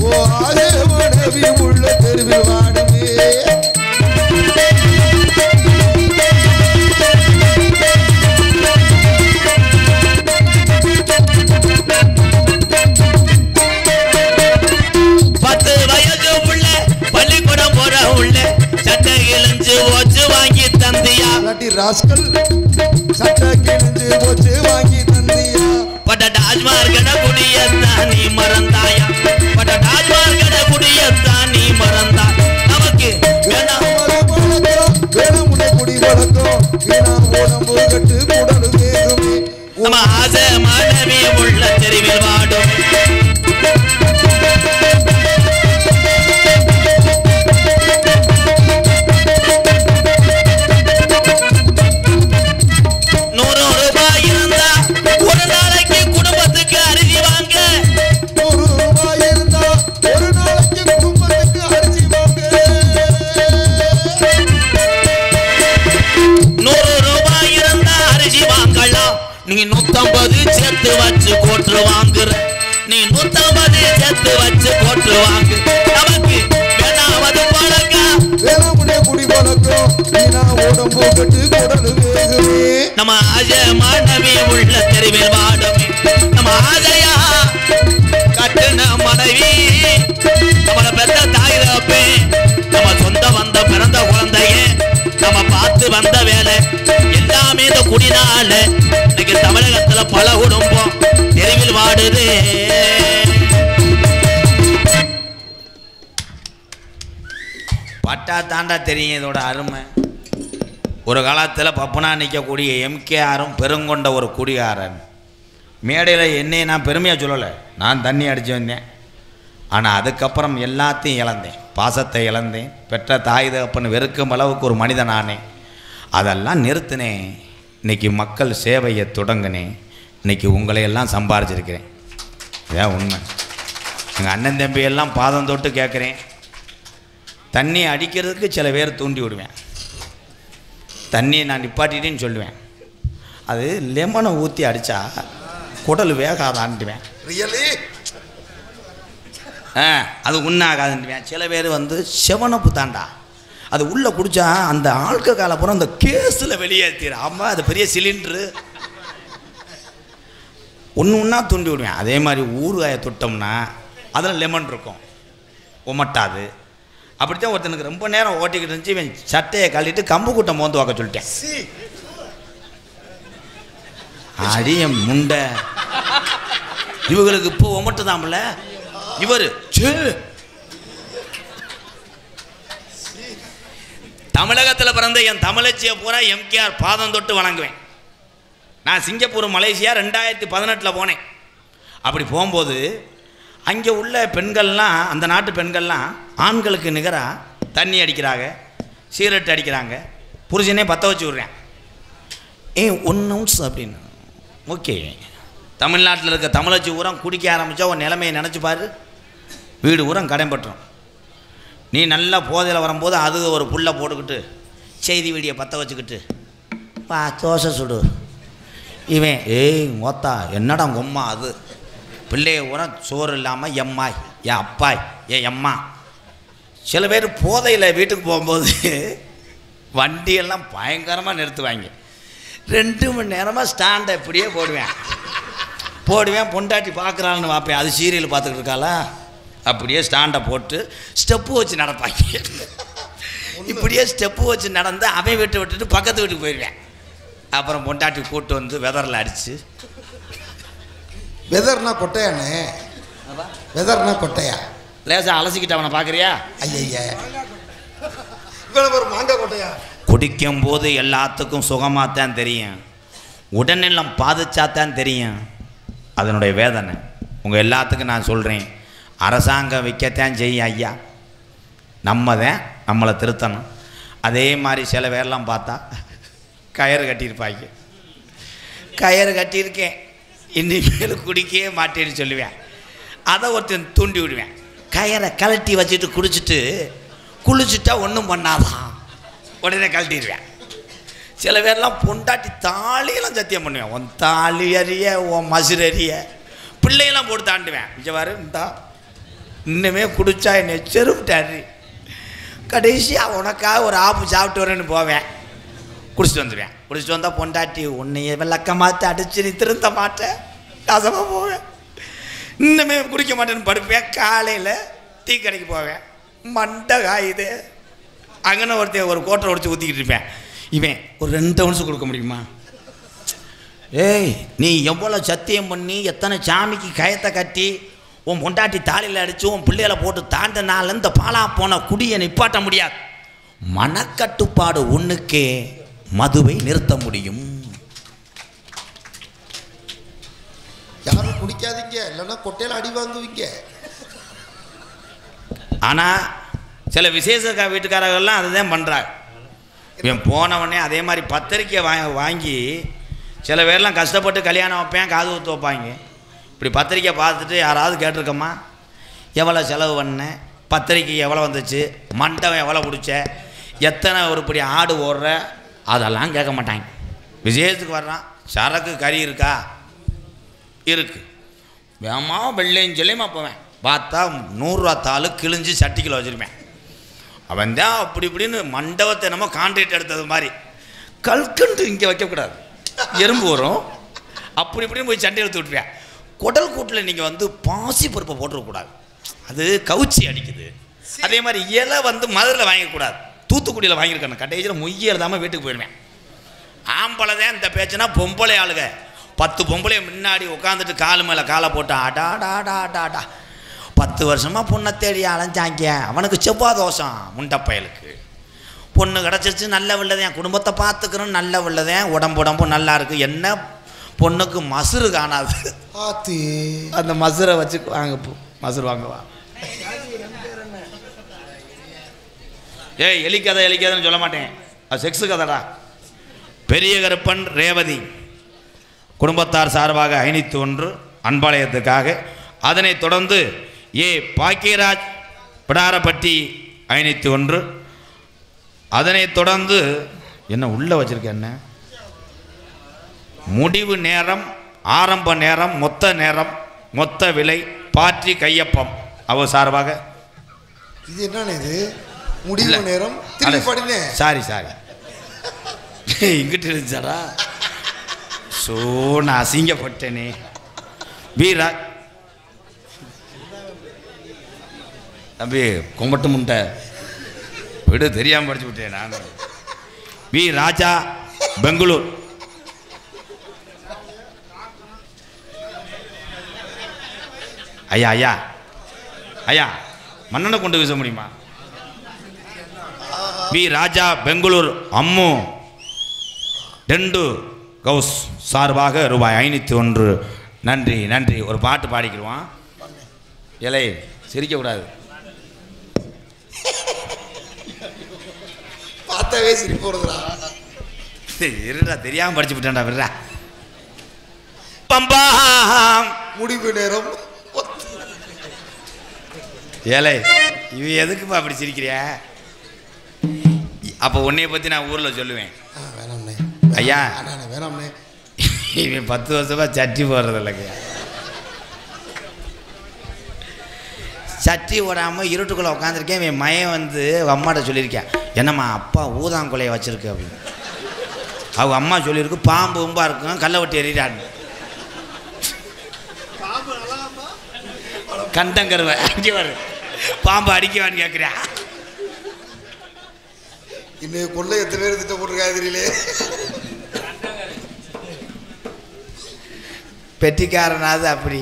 ஓ ஆசை மனைவி உள்ள தெருவில் வாடுமே. ராஸ்கல் சட்ட கிழிஞ்சு போச்சு வாங்கி தந்தியா, பட்ட டாஜ்மார்கட குடியத்தான் நீ மறந்தாயா, பட்ட டாஜ்மார்கட குடியத்தான் நீ மறந்தா. நமக்கு வேணாம் வேணாம் முன்னே குடி வழக்கம், வீணா உடம்பு கட்டு குடல் வேகுமே நம்ம ஆசை மனைவி உள்ள தெருவில் வாடும். நீ 150 சேர்த்து வச்சு கோட்டு வாங்குற, நீ 150 சேர்த்து வச்சு கோட்டு வாங்கு. நமக்கு வேணாவது பழக்கா, வேணா முன்னே குடி பழக்கம், வீணா உடம்பு கட்டு குடல் வேகுமே நம்ம ஆசை மனைவி உள்ள தெருவில் வாடுமே. நம்ம ஆசையா கட்டுன மனைவி நம்மளை பெற்ற தாய் தப்பே, நம்ம சொந்த வந்த பிறந்த குழந்தைய நம்ம பார்த்து வந்த வேலை எல்லாமே இந்த குடினால இன்னைக்கு தமிழகத்துல பல குடும்பம் தெருவில் வாடுது. பட்டா தாண்டா தெரியும் இதோட அருமை. ஒரு காலத்தில் பப்பனா நிற்கக்கூடிய எம்கேஆரும் பெருங்கொண்ட ஒரு குடிகாரன் மேடையில் என்னையை நான் பெருமையாக சொல்லலை, நான் தண்ணி அடித்து வந்தேன். ஆனால் அதுக்கப்புறம் எல்லாத்தையும் இழந்தேன், பாசத்தை இழந்தேன், பெற்ற தாய் தகப்பன் வெறுக்கும் அளவுக்கு ஒரு மனிதன் ஆனேன். அதெல்லாம் நிறுத்தினேன். இன்றைக்கி மக்கள் சேவையை தொடங்கினேன். இன்றைக்கி உங்களையெல்லாம் சம்பாரிச்சிருக்கிறேன். இதான் உண்மை. எங்கள் அண்ணன் தம்பியெல்லாம் பாதம் தொட்டு கேட்குறேன். தண்ணி அடிக்கிறதுக்கு சில பேர் தூண்டி விடுவேன், தண்ணியை நான் நிப்பாட்டிட்டேன்னு சொல்லுவேன். அது லெமனை ஊற்றி அடித்தா குடல் வேகாதான்ட்டுவேன். ரியலி அது உண்ணாகாதுன்ட்டுவேன். சில பேர் வந்து செவனப்பு தாண்டா, அது உள்ளே குடித்தா அந்த ஆழ்க்க காலப்புறம் அந்த கேஸில் வெளியேற்றிடு. ஆமாம், அது பெரிய சிலிண்ட்ரு. ஒன்று ஒன்றா தூண்டி விடுவேன். அதே மாதிரி ஊறுகாயை தொட்டோம்னா அதில் லெமன் இருக்கும், உமட்டாது. அப்படித்தான் ஒருத்தனுக்கு ரொம்ப நேரம் ஓட்டிக்கிட்டு இருந்துச்சு. இவன் சட்டையை கழிட்டு கம்பு கூட்டம் மோந்து வாக்க சொல்லிட்டேன். அடிய முண்டை இவங்களுக்கு இப்போ ஒமட்டுதாம்ல. இவர் தமிழகத்தில் பிறந்த என் தமிழச்சியை பூரா எம்கேஆர் பாதம் தொட்டு வணங்குவேன். நான் சிங்கப்பூர் மலேசியா 2018 போனேன். அப்படி போகும்போது அங்கே உள்ள பெண்கள்லாம், அந்த நாட்டு பெண்கள்லாம் ஆண்களுக்கு நிகராக தண்ணி அடிக்கிறாங்க, சீரட் அடிக்கிறாங்க, புருஷனே பற்ற வச்சு விட்றேன். 1 ounce அப்படின்னு. ஓகே, தமிழ்நாட்டில் இருக்க தமிழச்சி ஊரம் குடிக்க ஆரம்பித்தா உன் நிலைமையை நினச்சி பாரு. வீடு ஊரம் கடைப்பட்டுரும். நீ நல்லா போதையில் வரும்போது அது ஒரு புல்லை போட்டுக்கிட்டு செய்தி வீடியை பற்ற வச்சுக்கிட்டு பா தோசை சுடு. இவன் மொத்தா என்னடா உம்மா அது பிள்ளைய ஊரம் சோறு இல்லாமல் எம்மாய் என் அப்பாய் என் எம்மா. சில பேர் போதையில் வீட்டுக்கு போகும்போது வண்டியெல்லாம் பயங்கரமாக நிறுத்துவாங்க. 2 மணி நேரமாக ஸ்டாண்டை இப்படியே போடுவேன். பொண்டாட்டி பார்க்குறான்னு பார்ப்பேன். அது சீரியல் பார்த்துக்கிட்டு இருக்காளா, அப்படியே ஸ்டாண்டை போட்டு ஸ்டெப்பு வச்சு நடப்பாங்க. இப்படியே ஸ்டெப்பு வச்சு நடந்து அவன் விட்டுட்டு பக்கத்து வீட்டுக்கு போயிடுவேன். அப்புறம் பொண்டாட்டி கூட்டு வந்து வெதரில் அடித்து. வெதர்னா கொட்டையாண்ணே, வெதர்னா கொட்டையா லேசாக அலசிக்கிட்டு அவனை பார்க்குறியா? ஐயா இவ்வளவு ஒரு மாங்காய் கொட்டையா. குடிக்கும்போது எல்லாத்துக்கும் சுகமாகத்தான் தெரியும், உடல்நலம் பாதிச்சாத்தான் தெரியும் அதனுடைய வேதனை. உங்கள் எல்லாத்துக்கும் நான் சொல்கிறேன், அரசாங்கம் விற்கத்தான் செய்யும் ஐயா, நம்ம தான் நம்மளை திருத்தணும். அதே மாதிரி சில பேர்லாம் பார்த்தா கயிறு கட்டியிருப்பாங்க. கயிறு கட்டியிருக்கேன் இனிமேல் குடிக்கவே மாட்டேன்னு சொல்லுவேன். அதை ஒருத்தன் தூண்டி விடுவேன். கயிறை கழட்டி வச்சுட்டு குளிச்சுட்டா ஒன்றும் பண்ணாதான், உடனே கழட்டிடுவேன். சில பேர்லாம் பொண்டாட்டி தாலியெல்லாம் சத்தியம் பண்ணுவேன். உன் தாலி அறிய, உன் மசுறு அறிய, பிள்ளையெல்லாம் போட்டு தாண்டுவேன். இங்கே வரு இந்தா இன்னுமே குடிச்சா என்னை செருப்பிட்டாரு, கடைசியாக உனக்காக ஒரு ஆப்பு சாப்பிட்டு வரேன்னு போவேன். குடிச்சிட்டு வந்துடுவேன். குடிச்சிட்டு வந்தால் பொண்டாட்டி உன்னைய விளக்கமாற்ற அடிச்சு நீ திருந்த மாட்டேன், நாசமாக போவேன். இன்னுமே குடிக்க மாட்டேன்னு படுப்பேன். காலையில் டீ கடைக்கு போவேன், மண்டை காயுது. அங்கன்னு ஒருத்தன் ஒரு கோட்டரை உடச்சி ஊற்றிக்கிட்டு இருப்பேன். இவன் ஒரு 2 ounce கொடுக்க முடியுமா? நீ எவ்வளோ சத்தியம் பண்ணி எத்தனை சாமிக்கு கயத்தை கட்டி உன் பொண்டாட்டி தாலியில் அடித்து உன் பிள்ளைகளை போட்டு தாண்டினால இந்த பாலா போன குடியை நிப்பாட்ட முடியாது. மனக்கட்டுப்பாடு ஒன்றுக்கே மதுவை நிறுத்த முடியும். யாரும் குடிக்காதீங்க, இல்லைன்னா கொட்டையில் அடி வாங்குவீங்க. ஆனால் சில விசேஷ வீட்டுக்காரர்கள்லாம் அதுதான் பண்ணுறாங்க. இவன் போனவொடனே அதே மாதிரி பத்திரிக்கை வாங்கி சில பேர்லாம் கஷ்டப்பட்டு கல்யாணம் வைப்பேன், காது ஊற்று வைப்பாங்க. இப்படி பத்திரிக்கை பார்த்துட்டு யாராவது கேட்டிருக்கம்மா எவ்வளோ செலவு பண்ணேன், பத்திரிக்கை எவ்வளோ வந்துச்சு, மண்டபம் எவ்வளோ பிடிச்ச, எத்தனை உருப்படி ஆடு ஓடுற, அதெல்லாம் கேட்க மாட்டாங்க. விசேஷத்துக்கு வர்றான், சரக்கு கறி இருக்கா, இருக்குது, வேமா வெள்ளையும் சொல்லியுமா போவேன். பார்த்தா 100 ரூபா தாள் கிழிஞ்சு சட்டிக்கில் வச்சுருப்பேன். அவன் தான் அப்படி இப்படின்னு மண்டபத்தை நம்ம கான்ட்ராக்ட் எடுத்தது மாதிரி கல்கண்டு இங்கே வைக்கக்கூடாது, எறும்பு வரும், அப்படி இப்படின்னு போய் சண்டை எடுத்து விட்டுருவேன். குடல் கூட்டில் நீங்கள் வந்து பாசி பருப்பை போட்டுருக்கூடாது, அது கவுச்சி அடிக்குது. அதே மாதிரி இலை வந்து மதுரையில் வாங்கிக்கூடாது, தூத்துக்குடியில் வாங்கியிருக்கணும். கடைசியில் மொய்ய எழுதாமல் வீட்டுக்கு போயிடுவேன். ஆம்பளை தான் இந்த பேச்சுனா பொம்பளை ஆளுங்க 10 பொம்பளைய முன்னாடி உட்காந்துட்டு காலு மேலே காலை போட்டு ஆடாடாடாடாடா 10 வருஷமாக பொண்ணை தேடி அலைஞ்சாங்க. அவனுக்கு செவ்வாய் தோஷம் முண்டப்பயலுக்கு. பொண்ணு கிடச்சிருச்சு, நல்ல வில்லதேன், குடும்பத்தை பார்த்துக்கிறோம், நல்ல வில்லதேன், உடம்பு நல்லா இருக்குது. என்ன பொண்ணுக்கு மசுறு காணாது, அந்த மசுரை வச்சு வாங்க, மசுறு வாங்குவா. எலிக்கதைன்னு சொல்ல மாட்டேன், அது செக்ஸு கதைடா. பெரிய கருப்பன் ரேவதி குடும்பத்தார் சார்பாக 501 அன்பாலயத்துக்காக, அதனைத் தொடர்ந்து பாக்கியராஜ் பிடாரப்பட்டி 501, அதனைத் தொடர்ந்து என்ன உள்ளே வச்சிருக்க, என்ன முடிவு நேரம், ஆரம்ப நேரம், மொத்த நேரம், மொத்த விலை, பாற்றி கையப்பம் அவர் சார்பாக. இது என்ன இது முடிவு நேரம்? சாரி இங்கிட்டு இருந்துச்சாரா, ஸோ நான் அசிங்கப்பட்டேனே. வீரா தம்பி கும்பட்டு முண்டை விடு, தெரியாமல் படிச்சு விட்டேன் நான். வி ராஜா பெங்களூர். ஐயா ஐயா ஐயா மண்ணெண்ணை கொண்டு வீச முடியுமா? V Raja Bangalore Ammu tent house சார்பாக ரூபாய் 501. நன்றி நன்றி. ஒரு பாட்டு பாடிக்கிடுவான். இலை சிரிக்கக்கூடாது. பார்த்தாவே சிரிப்பு வருதுடா. இருடா, தெரியாமல் படிச்சு விட்டான்டா. விடுறா. பம்பா முடிவு நேரம். ஏலே இவ எதுக்குப்பா அப்படி சிரிக்கிறிய? அப்போ உன்னைய பற்றி நான் ஊரில் சொல்லுவேன். வேணாம்ண்ணே ஐயா வேணாம்ண்ணே. இவன் 10 வருஷமா சட்டி போடுறது இல்லைங்க. சட்டி ஓடாமல் இருட்டுக்குள்ளே உட்காந்துருக்கேன். என் மயன் வந்து அம்மாட்ட சொல்லியிருக்கேன், என்னம்மா அப்பா ஊதாங்குலையை வச்சுருக்கு அப்படின்னு. அவங்க அம்மா சொல்லியிருக்கு, பாம்பு உம்பா இருக்கும், கல்லை வெட்டி எறிடான்னு. கண்டங்கருவ அங்கே வரு, பாம்பு அடிக்கவான்னு கேட்குறேன். இன்னும் கொள்ளை எத்தனை பேர் திட்டம் போட்டிருக்காங்க தெரியலே. பெட்டிக்காரனாவது அப்படி.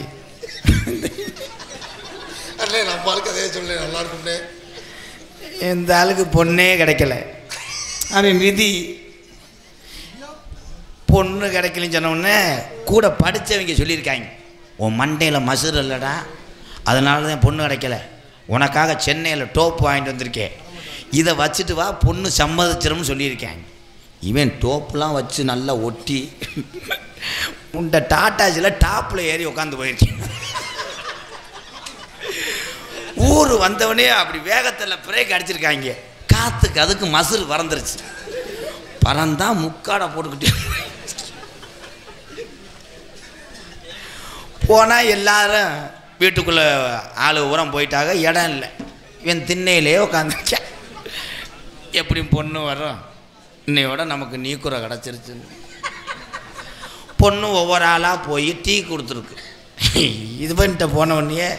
அண்ணே நம்ம ஆளுக்கு அதே சொல்ல நல்லா இருக்கும்ண்ணே. இந்த ஆளுக்கு பொண்ணே கிடைக்கல. அவன் விதி பொண்ணு கிடைக்கலன்னு சொன்னோடனே கூட படித்தவங்க சொல்லியிருக்காங்க, உன் மண்டையில் மசுறு இல்லைடா, அதனால தான் பொண்ணு கிடைக்கல. உனக்காக சென்னையில் டோப்பு வாங்கிட்டு வந்திருக்கேன், இதை வச்சுட்டு வா, பொண்ணு சம்மதிச்சிரும்னு சொல்லியிருக்காங்க. இவன் டோப்புலாம் வச்சு நல்லா ஒட்டி உண்ட டாட்டாஸில் டாப்பில் ஏறி உட்காந்து போயிருக்கேன். ஊர் வந்தவனே அப்படி வேகத்தில் பிரேக் அடிச்சிருக்காங்க. காற்றுக்கு அதுக்கு மசுறு பறந்துருச்சு. பறந்தா முக்காடை போட்டுக்கிட்டு போனால் எல்லாரும் வீட்டுக்குள்ளே ஆளு உரம் போயிட்டாங்க. இடம் இல்லை. இவன் திண்ணையிலே உட்காந்துருக்கேன். எப்படி பொண்ணு வரும், இன்னையோட நமக்கு நீக்குறை கிடச்சிருச்சு. பொண்ணு ஒவ்வொரு ஆளாக போய் டீ கொடுத்துருக்கு. இது பண்ணிட்ட போன உடனே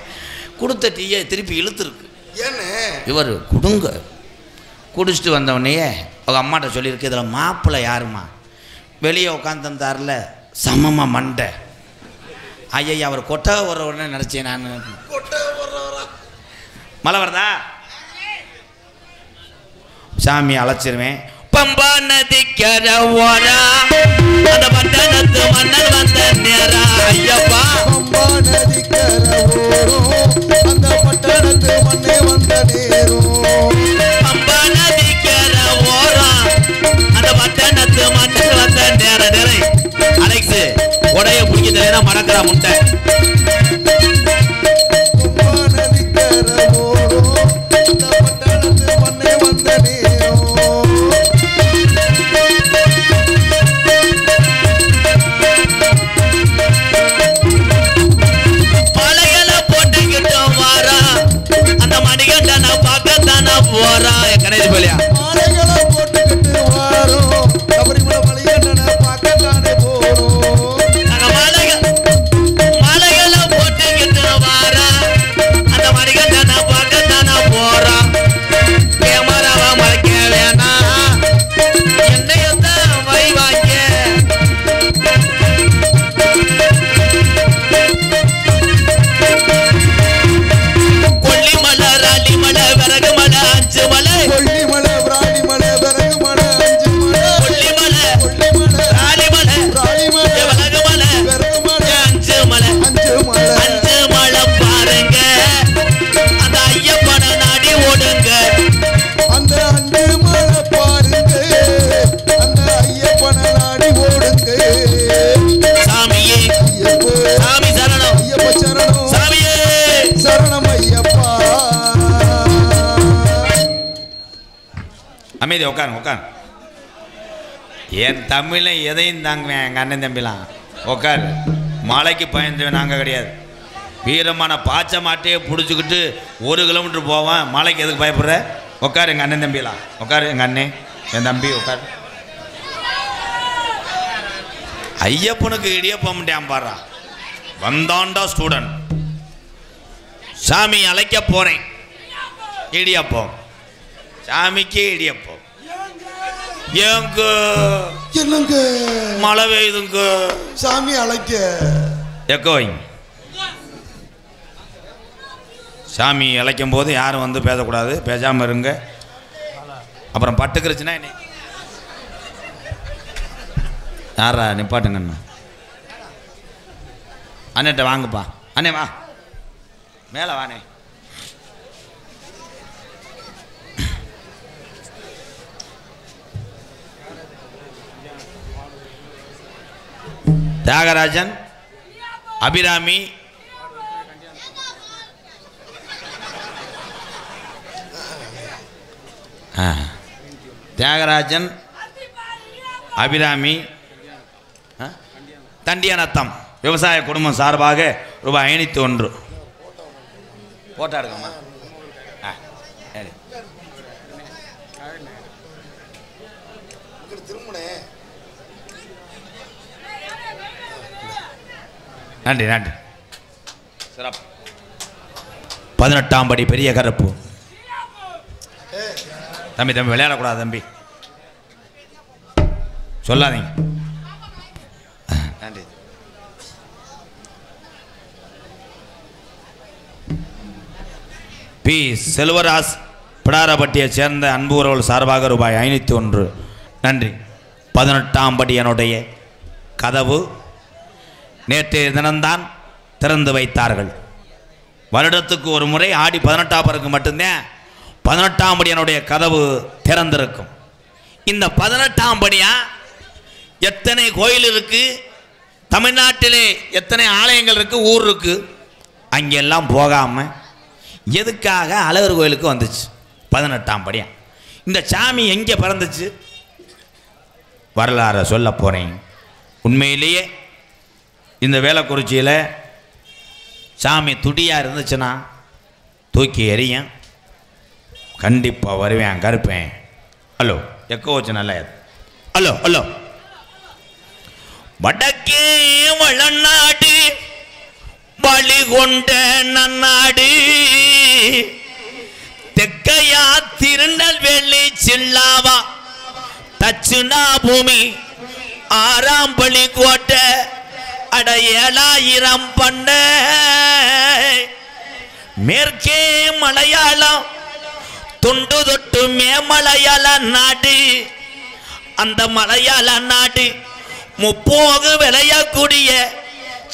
கொடுத்த டீயை திருப்பி இழுத்துருக்கு. ஏன்னு இவர் கொடுங்க குடிச்சிட்டு வந்தவொடனே அவங்க அம்மாட்ட சொல்லியிருக்கு, இதில் மாப்பிள்ளை யாருமா? வெளியே உட்காந்துருந்தார்ல சமமாக மண்டை. ஐயா அவர் கொட்டை வர்ற உடனே நினச்சேன் நான். மழை வருதா? சாமி அழைச்சிருவேன். பம்பா நதிக்கர ஓரா அந்த பட்டணத்து மன்னர் வந்த நேரா ஐயப்பா. பம்பா நதிக்கர ஓரம் அந்த பட்டணத்து மண்ணே வந்த நேரம். பம்பா நதிக்கர ஓரா அந்த பட்டணத்து மன்னர் வந்த நேர நேரை. அலெக்ஸ் உடைய பிடிக்க தெரியல மடக்கிறா முட்டை. பம்பா நதிக்கர ஓரம் அந்த பட்டணத்து மண்ணே வந்த நேரம். மலைகளை போட்டுக்கிட்டு வாரா அந்த மணிகண்டனை பார்க்கத்தானா போறா. கணேஷ் போலியா மாலைகளை போட்டுக்கிட்டு வாரோம், சபரிமலை மலையண்ணனை பார்க்கத்தானே போறோம். மலைகளை போட்டுக்கிட்டு வாரா அந்த மணிகண்டனை பார்க்கத்தானா போறா. கேமராவை மறைக்க வேணாம், என்னையத்தான் வைவாங்க. கொல்லிமலை ராலிமலை விறகு மலை அஞ்சு மலை. கொல்லிமலை பிராணிமலை விறகு மலை அஞ்சு மலை. கொல்லிமலை கொல்லிமலை ராலிமலை பிராணிமலை விறகு மலை விறகு மலை அஞ்சு மலை. அஞ்சு மலை. அஞ்சு மலை பாருங்க, அந்த ஐயப்பனை நாடி ஓடுங்க. அந்த அஞ்சு மலை பாருங்க, அந்த ஐயப்பனை நாடி ஓடுங்க. சாமியே ஐயப்ப சாமி சரணம், ஐயப்ப சரணம், சாமியே சரணம் ஐயப்பா. அமைதி. உட்காருங்க உட்காரு. என் தமிழை எதையும் தாங்குவேன். எங்கள் அண்ணன் தம்பிலாம் உட்காரு. மலைக்கு பயந்துவேன் நாங்கள் கிடையாது. வீரமான பாய்ச்ச மாட்டையே பிடிச்சிக்கிட்டு 1 கிலோமீட்டர் போவேன். மலைக்கு எதுக்கு பயப்படுற? உட்காரு. எங்கள் அண்ணன் தம்பிலாம் உட்காரு. எங்கள் அண்ணன் என் தம்பி உட்காரு. ஐயப்பனுக்கு இடியப்பம் பாடுறா. வந்தாண்டா ஸ்டூடெண்ட். சாமி அழைக்க போகிறேன். இடியப்பம் சாமிக்கு இடியப்பம். ஏங்க என்னங்க மழை பெய்யுதுங்க. சாமி அழைக்க. எக்கோயிங் சாமி இழைக்கும் போது யாரும் வந்து பேசக்கூடாது, பேசாமல் இருங்க. அப்புறம் பட்டுக்கிருச்சுன்னா என்ன யாரா நிப்பாட்டுங்கண்ணா. அண்ணன்ட்ட வாங்கப்பா. அண்ணே வா, மேலே வானே. தியாகராஜன், அபிராமி, தியாகராஜன், அபிராமி, தண்டியநத்தம் விவசாய குடும்பம் சார்பாக ரூபாய் 501 போட்டா எடுக்கமா. நன்றி நன்றி. சிறப்பு. 18ஆம் படி பெரிய கருப்பு. தம்பி தம்பி விளையாடக்கூடாது தம்பி, சொல்லாதீங்க. நன்றி. பி செல்வராஜ் பிடாரப்பட்டியை சேர்ந்த அன்பு உறவுகள் சார்பாக ரூபாய் 501 நன்றி. 18ஆம் படி என்னுடைய கதவு நேற்றைய தினம்தான் திறந்து வைத்தார்கள். வருடத்துக்கு ஒரு முறை ஆடி 18ஆம் பிறகு மட்டும்தான் 18ஆம் படி என்னுடைய கதவு திறந்திருக்கும். இந்த 18ஆம் படியா எத்தனை கோயில் இருக்கு, தமிழ்நாட்டிலே எத்தனை ஆலயங்கள் இருக்கு, ஊர் இருக்கு, அங்கெல்லாம் போகாம எதுக்காக அழகர் கோயிலுக்கு வந்துச்சு 18ஆம் படியா? இந்த சாமி எங்கே பிறந்துச்சு வரலாறு சொல்ல போறேன். உண்மையிலேயே இந்த வேலக்குறிச்சியில் சாமி துடியாக இருந்துச்சுன்னா தூக்கி எறியன், கண்டிப்பாக வருவேன் கருப்பேன். ஹலோ எக்கோ வச்சு நல்லா. Hello hello. வடக்கே வளநாடு வழி கொண்ட நன்னாடு, தெக்கையா திருநெல்வேலி சில்லாவா தச்சுனா பூமி 6ஆம் பள்ளி கோட்டை அட 7000 பண்ண, மேற்கே மலையாளம் துண்டு தொட்டு மேமலையாள நாடு, அந்த மலையாள நாடு முப்போகு விளையக்கூடிய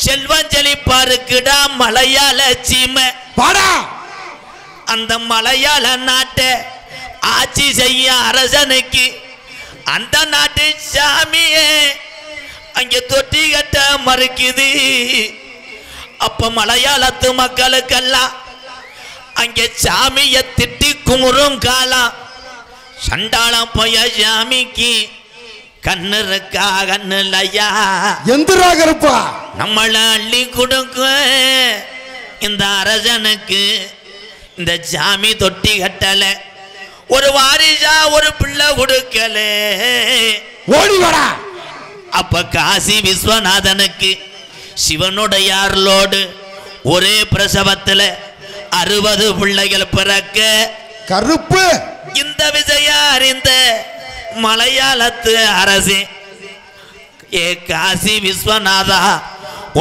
செல்வஞ்சலிப்பாருக்குடா மலையாள சீமை. அந்த மலையாள நாட்டை ஆட்சி செய்ய அரசனுக்கு அந்த நாட்டு சாமியே அங்கே தொட்டி கட்ட மறுக்குது. அப்ப மலையாளத்து மக்களுக்கெல்லாம் அங்கே சாமியை திட்டி குமுறும் காலம். சண்டாளம் போய சாமிக்கு கண்ணு இருக்கா கண்ணு இல்லையா? எந்திராக இருப்பா நம்மளை அள்ளி கொடுக்க இந்த அரசனுக்கு இந்த சாமி தொட்டி கட்டல, ஒரு வாரிசா ஒரு பிள்ளை கொடுக்கல. ஓடி வாடா. அப்ப காசி விஸ்வநாதனுக்கு சிவனுடைய அருளோடு ஒரே பிரசவத்தில் 60 பிள்ளைகள் பிறக்க கருப்பு இந்த விஜய அறிந்த மலையாளத்து அரசே, ஏ காசி விஸ்வநாதா,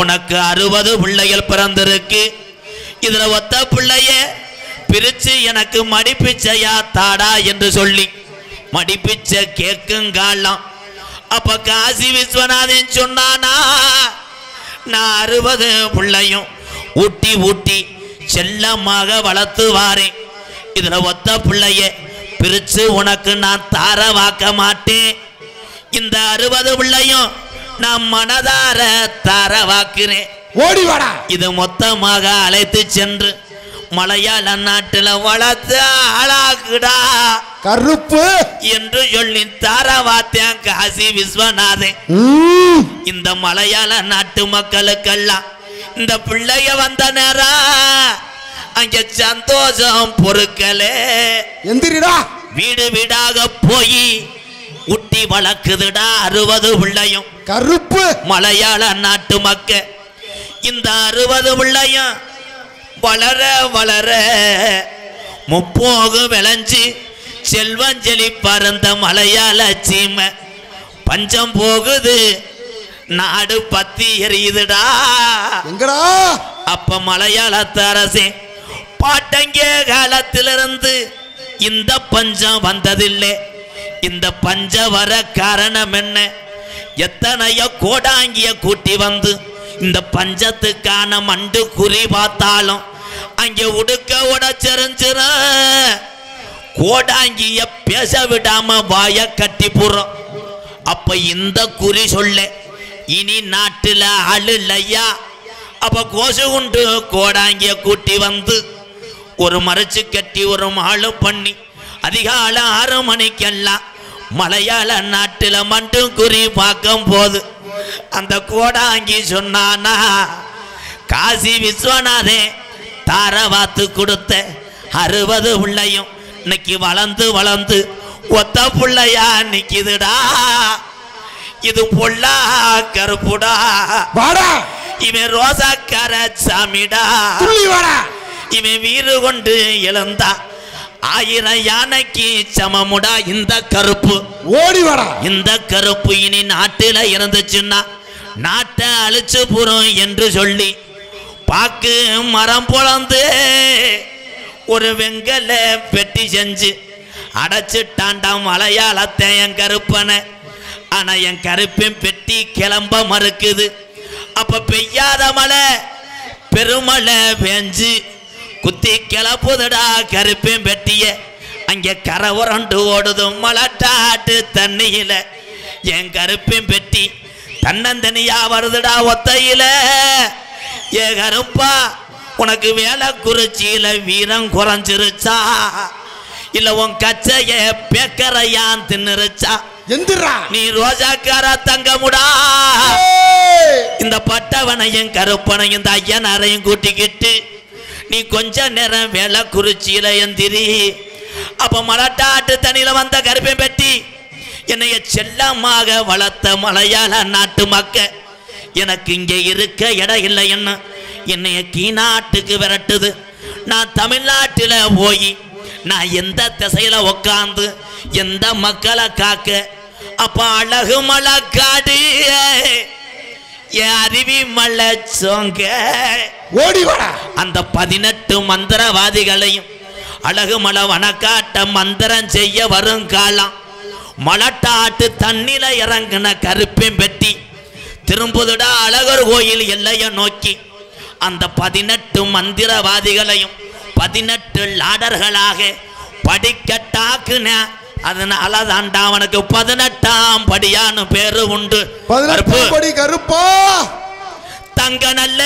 உனக்கு 60 பிள்ளைகள் பிறந்திருக்கு. இதுல ஒத்த பிள்ளைய பிரிச்சு எனக்கு மடிப்பிச்சையா தாடா என்று சொல்லி மடிப்பிச்ச கேக்குங்காலாம். அப்ப காசி விஸ்வநாதன் சொன்னானா, நான் 60 பிள்ளையும் ஊட்டி ஊட்டி செல்லமாக வளர்த்து வாரேன். இதுல ஒத்த பிள்ளைய பிரிச்சு உனக்கு நான் தார வாக்க மாட்டேன். இந்த 60 பிள்ளையும் நான் மனதார தார வாக்குறேன். ஓடி வாடா. இது மொத்தமாக அழைத்து சென்று மலையாள நாட்டில் வளர்த்து ஆளாக்குடா கருப்பு என்று சொல்லி தார வாத்தியான் காசி விஸ்வநாதன். இந்த மலையாள நாட்டு மக்களுக்கெல்லாம் இந்த பிள்ளைய வந்த நேரம் அங்க சந்தோஷம் பொறுக்கலே. எந்திரிடா. வீடு வீடாக போய் ஊட்டி வளர்க்குதுடா 60 பிள்ளையும் கருப்பு மலையாள நாட்டு மக்க. இந்த 60 பிள்ளையும் வளர வளர முப்போகு விளைஞ்சு செல்வஞ்சலி பறந்த மலையாள சீமை. பஞ்சம் போகுது, நாடு பத்தி எரியுதுடா. எங்கடா? அப்ப மலையாளத்து அரசே பாட்டங்க காலத்திலிருந்து இந்த பஞ்சம் வந்ததில்லை. இந்த பஞ்ச வர காரணம் என்ன? எத்தனையோ கோடாங்கிய கூட்டி வந்து இந்த பஞ்சத்துக்கான மண்டு குறி பார்த்தாலும் அங்கே உடுக்க உடச்செறிஞ்சிர கோடாங்கிய பேச விடாம வாய கட்டி போறோம். அப்ப இந்த குறி சொல்ல இனி நாட்டுல ஆளு இல்லையா? அப்ப கோசு உண்டு கோடாங்கிய கூட்டி வந்து ஒரு மறைச்சு கட்டி ஒரு மாளு பண்ணி அதிகாலை 6 மணிக்கெல்லாம் மலையாள நாட்டுல மண்டு குறி பார்க்கும் போது அந்த கோடாங்கி சொன்னானா, காசி விஸ்வநாதே தார வாத்து கொடுத்த 60 பிள்ளையும் இன்னைக்கு வளர்ந்து வளர்ந்து ஒத்த பிள்ளையா நிக்குதுடா. இது பொல்லா கருப்புடா. இவன் ரோசாக்கார சாமிடா. இவன் வீறு கொண்டு இழந்தா 1000 யானைக்கு சமமுடா. இந்த கருப்பு ஓடி வாடா. இந்த கருப்பு இனி நாட்டில இருந்துச்சுன்னா நாட்டை அழிச்சு போறோம் என்று சொல்லி பாக்கு மரம் பொழந்து ஒரு வெங்கல பெட்டி செஞ்சு அடைச்சிட்டாண்டா மலையாளத்தை என் கருப்பனை. ஆனா என் கருப்பின் பெட்டி கிளம்ப மறுக்குது. அப்ப பெய்யாத மழை பெருமழை பெஞ்சு குத்தி கிளப்புதுடா கருப்பின் பெட்டிய. அங்கே கரை உரண்டு ஓடுது மலட்டாட்டு தண்ணியில. என் கருப்பின் பெட்டி தன்னந்தனியா வருதுடா ஒத்தையில. ஏ கருப்பா, உனக்கு வேலை குறிச்சியில வீரம் குறைஞ்சிருச்சா இல்ல உன் கச்சைய பேக்கரையான் தின்னுருச்சா? நீ ரோஜாக்கார தங்கமுடா. இந்த பட்டவனையும் கருப்பனையும் இந்த ஐயனாரையும் கூட்டிக்கிட்டு நீ கொஞ்ச நேரம் வேலை குறிச்சியில எந்திரி. அப்ப மலட்டாட்டு தண்ணியில வந்த கருப்பை பெட்டி என்னைய செல்லமாக வளர்த்த மலையாள நாட்டு மக்க எனக்கு இங்க இருக்க இடம் இல்லை. என்ன என்னைய கீநாட்டுக்கு விரட்டுது. நான் தமிழ்நாட்டில் போய் நான் எந்த திசையில உக்காந்து எந்த மக்களை காக்க? அப்ப அழகு மலை காடு என் அருவி மலை சோங்க ஓடி வாடா. அந்த 18 மந்திரவாதிகளையும் அழகு மலை வனக்காட்ட மந்திரம் செய்ய வரும் காலம். மலட்டாட்டு தண்ணில இறங்கின கருப்பேன் பெட்டி திரும்புதுடா அழகர் கோயில் எல்லைய நோக்கி. அந்த 18 மந்திரவாதிகளையும் 18 லாடர்களாக படிக்கட்டாக்குன. அதனால தாண்டா அவனுக்கு 18ஆம் படியான்னு பேரு உண்டு. கருப்பா தங்க நல்ல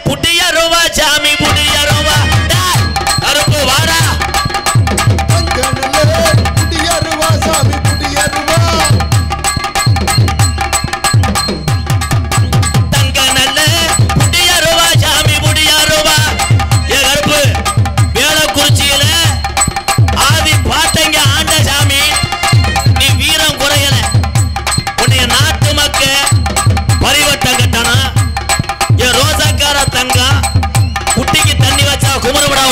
புடியருவா சாமி புடியருவா கருப்பு வாடா. தங்க நல்ல புடியருவா சாமி புடியருவா. தங்க நல்ல புடியருவா சாமி புடியருவா. ஏ கருப்பு, வேலைக்குறிச்சியில ஆதி பாட்டங்க ஆண்ட சாமி நீ வீரம் குறையல. உன்னைய நாட்டு மக்க பரிவட்டம் கட்டணும். என் ரோசாக்கார தங்கம் குட்டிக்கு தண்ணி வச்சா குமரப்படா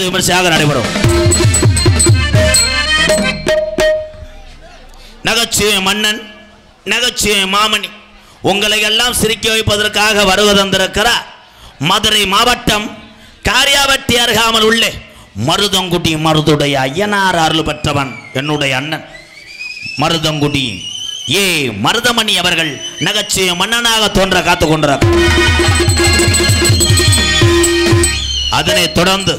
விமர்சையாக நடைபெறும். நகைச்சுவை மன்னன், நகைச்சுவை மாமணி உங்களை எல்லாம் சிரிக்க வைப்பதற்காக வருகை தந்திருக்கிறார். மதுரை மாவட்டம் காரியாபட்டி அருகாமல் உள்ளே மருதங்குடி மருதுடைய ஐயனார் அருள் பெற்றவன் என்னுடைய அண்ணன் மருதங்குடி ஏ மருதமணி அவர்கள் நகைச்சுவை மன்னனாக தோன்ற காத்துக் கொண்டார். அதனைத் தொடர்ந்து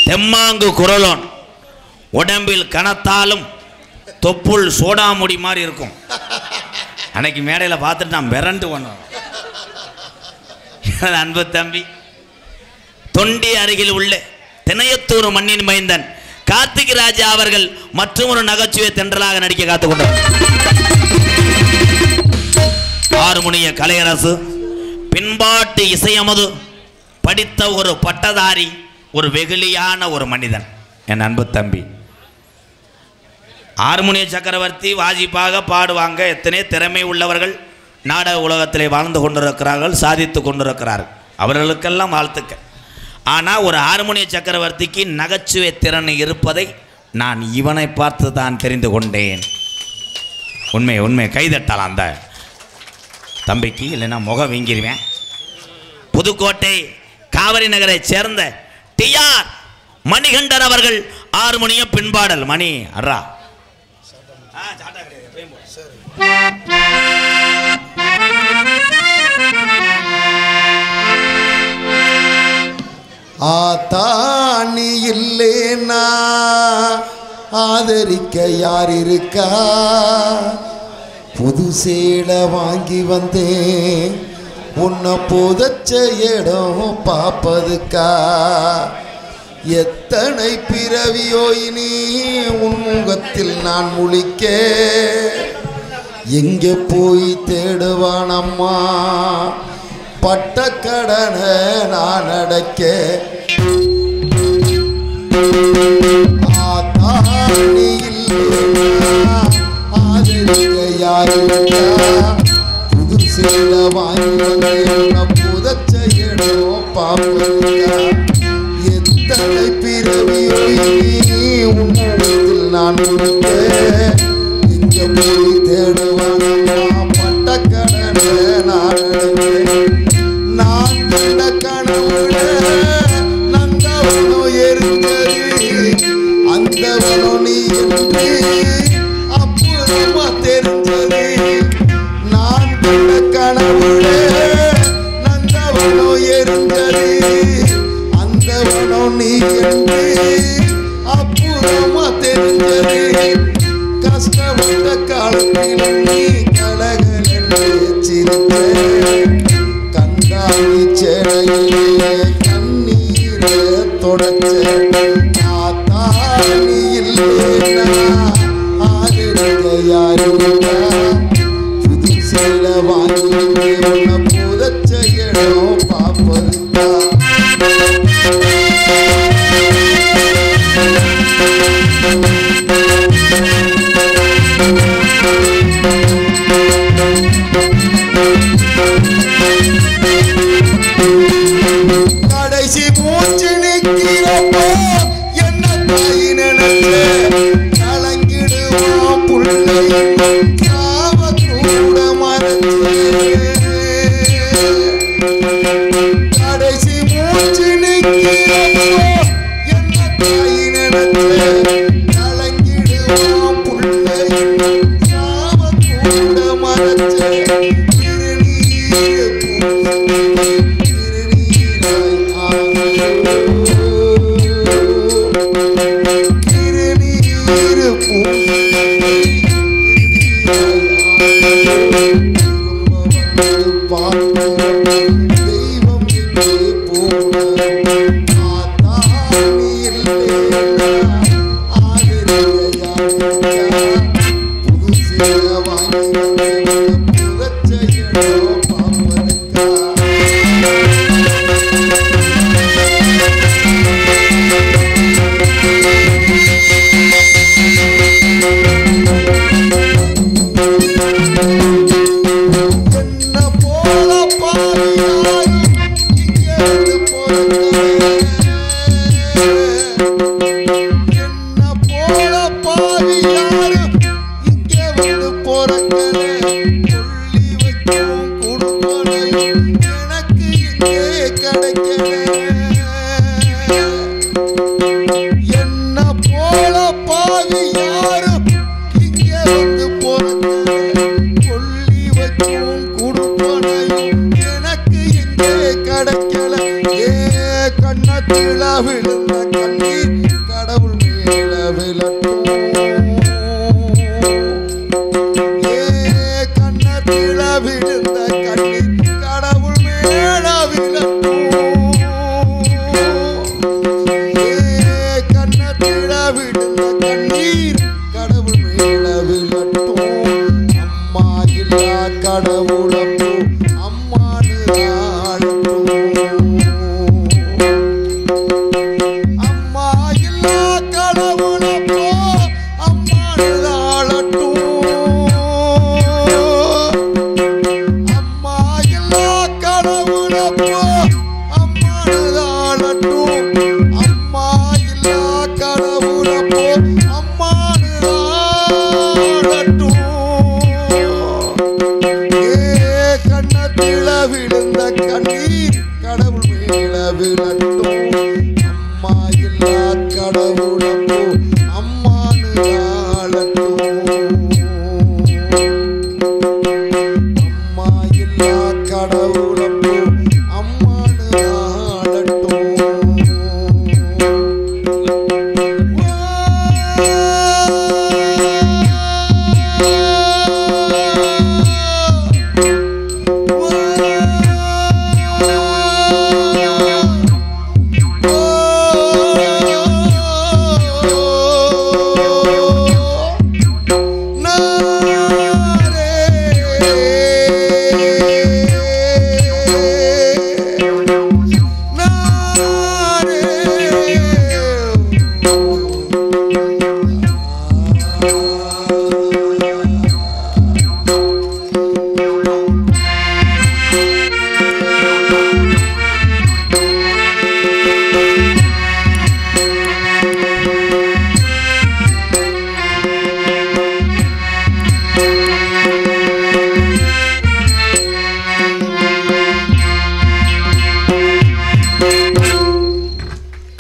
தெம்மாங்கு குரலோன் உடம்பில் கனத்தாலும் தொப்புள் சோடாமுடி மாதிரி இருக்கும். அன்னைக்கு மேடையில் பார்த்துட்டு நான் மிரண்டு பண்ணுவேன். அன்பு தம்பி தொண்டி அருகில் உள்ள திணையத்தூர் மண்ணின் மைந்தன் கார்த்திக் ராஜா அவர்கள் மற்றும் ஒரு நகைச்சுவை தென்றலாக நடிக்க காத்துக்கொண்டார். ஆறுமுனிய கலையரசு பின்பாட்டு இசையமது படித்த ஒரு பட்டதாரி, ஒரு வெகுளியான ஒரு மனிதன் என் அன்பு தம்பி. ஆறுமுனிய சக்கரவர்த்தி வாஜிப்பாக பாடுவாங்க. எத்தனை திறமை உள்ளவர்கள் நாடக உலகத்திலே வாழ்ந்து கொண்டிருக்கிறார்கள், சாதித்து கொண்டிருக்கிறார்கள். அவர்களுக்கெல்லாம் வாழ்த்துக்கள். ஆனால் ஒரு ஆறுமுனிய சக்கரவர்த்திக்கு நகைச்சுவை திறன் இருப்பதை நான் இவனை பார்த்து தான் தெரிந்து கொண்டேன். உண்மை உண்மை கைதட்டலாம் அந்த தம்பிக்கு, இல்லைன்னா முகம் வீங்கிருவேன். புதுக்கோட்டை காவிரி நகரை சேர்ந்த டிஆர் மணிகண்டன் அவர்கள் ஆறுமுனிய பின்பாடல் மணி அறா ஆத்தாணி இல்லேனா ஆதரிக்க யார் இருக்கா? புது சேலை வாங்கி வந்தேன் உன்னை புதைச்ச இடம் பார்ப்பதுக்கா? எத்தனை பிறவியோ இனி உன் முகத்தில் நான் முழிக்க, எங்கே போய் தேடுவானம்மா பட்ட கடனை நான் அடைக்க? ஆத்தாணி இல்லைனா ஆதரிக்க யாருக்கா? புது சேலை வாங்கி வந்தேன் புதைச்ச இடம் பார்ப்பதுக்கா? எத்தனை பிறவியோ உன் முகத்தில் நான் முழிக்க, எங்கே போய் தேடுவானம்மா பட்ட கடனை நான் அடைக்க? நான் கண்ட கனவுல நந்தவனோ எரிஞ்சது, அந்தவனோ நீ என்று அப்புறமா தெரிஞ்சது. நான் கண்ட கனவுல நந்தவனோ எரிஞ்சது, அந்தவனோ நீ என்று அப்புறமா தெரிஞ்சது. கஷ்டப்பட்ட காலத்தில் நீ கலகலன்னு சிரித்த, கண்டாணி சேலையிலே கண்ணீரை தொடச்ச. ஆத்தாணி இல்லைனா ஆதரிக்க யாருக்கா? புது சேலை வாங்கி உன்னை புதைச்ச இடம் பார்ப்பதுக்கா? கடைசி மூச்சு நிற்கிறப்போ என்ன தாய் நினைச்ச, கலங்கிடுவான் புள்ளை காவக்கூட மறைச்சு. கடைசி மூச்சு நிற்கிறப்போ என்ன தாய் நினைச்ச, பாவி யாரும் இங்கே வந்து பிறக்கல. கொல்லி வச்சும் குடுப்பனையும் எனக்கு இங்கே கிடைக்கல. ஏ கண்ணத்தில விழுந்த கண்ணீர் கடவுள் மேல விழட்டும். ஏ கண்ணத்தில விழுந்த கண்ணீர் கடவுள் மேல விழட்டும். ஏ கண்ணத்தில விழுந்த கண்ணீர் கடவுள் மேல விழட்டும். அம்மா இல்லா கடவுளப்போ அம்மானு ஆளட்டும். அம்மா இல்லா கடவுளப்போ அம்மானு ஆளட்டும். அம்மா இல்லா கடவுளப்போ அம்மானு ஆளட்டும். அம்மா இல்லா கடவுளப்போ அம்மானு ஆளட்டும். ஏ கண்ணத்தில விழுந்த கண்ணீர் கடவுள் மேல விழட்டும். அம்மா இல்லா கடவுளப்போ அம்மானு ஆளட்டும். அம்மா இல்லா கடவுளப்போ அம்மானு ஆளட்டும்.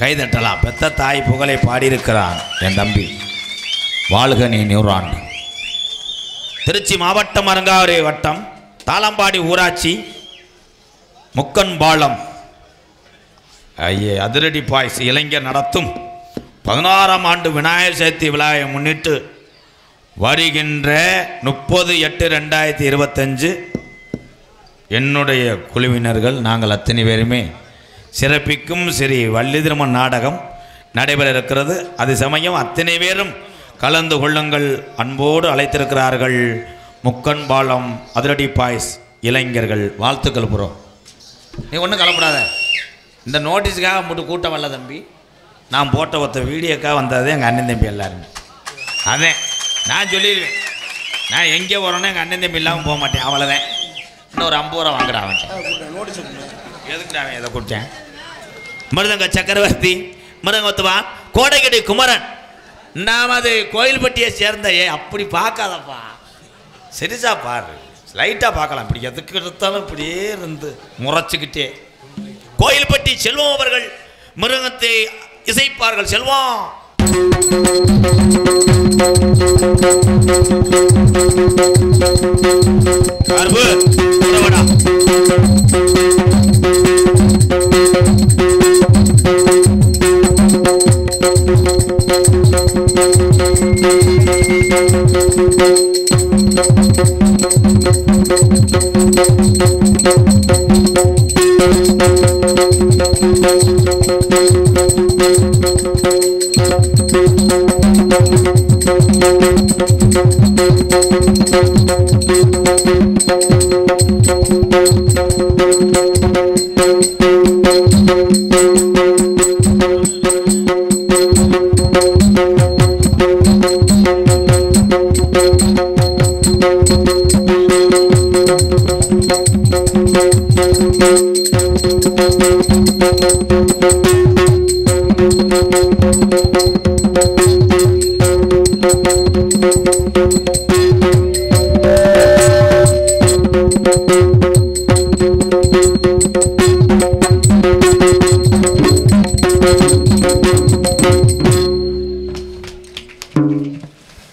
கைதட்டலாம். பெத்த தாய் புகழை பாடியிருக்கிறான் என் தம்பி. வாழ்க நீ நூறாண்டு. திருச்சி மாவட்டம் அறங்காவூர் வட்டம் தாளம்பாடி ஊராட்சி முக்கன்பாலம் அதிரடி பாய்ஸ் இளைஞர் நடத்தும் 16ஆம் ஆண்டு விநாயகர் சதுர்த்தி விழாவை முன்னிட்டு வருகின்ற 30/8/2025 என்னுடைய குழுவினர்கள் நாங்கள் அத்தனை பேருமே சிறப்பிக்கும் ஸ்ரீ வள்ளி திருமண் நாடகம் நடைபெற இருக்கிறது. அது சமயம் அத்தனை பேரும் கலந்து கொள்ளுங்கள் அன்போடு அழைத்திருக்கிறார்கள் முக்கன்பாலம் அதிரடி பாய்ஸ் இளைஞர்கள். வாழ்த்துக்கள் ப்ரோ. நீ ஒன்றும் கலப்படாத. இந்த நோட்டீஸுக்காக மட்டும் கூட்டம் வரல தம்பி. நான் போட்ட ஒருத்த வீடியோக்காக வந்தது எங்கள் அண்ணன் தம்பி எல்லாருமே. அதே நான் சொல்லிடுவேன். நான் எங்கே போகிறோன்னா எங்கள் அண்ணன் தம்பி இல்லாமல் போக மாட்டேன். அவ்வளோதான். இன்னொரு 50 ரூபா வாங்குறா அவன். எதுக்குடா அவன் இதை கொடுத்தேன்? மிருதங்க சக்கரவர்த்தி மிருதங்கத்துவா கோடைக்கடி குமரன். நாம் அது கோயில்பட்டியை சேர்ந்த. அப்படி பார்க்காதப்பா, சரிசா பாரு, லைட்டாக பார்க்கலாம். இப்படி எதுக்கு எடுத்தாலும் இப்படியே இருந்து முறைச்சிக்கிட்டே. கோயில்பட்டி செல்வம் அவர்கள் மிருகத்தை இசைப்பார்கள். செல்வம்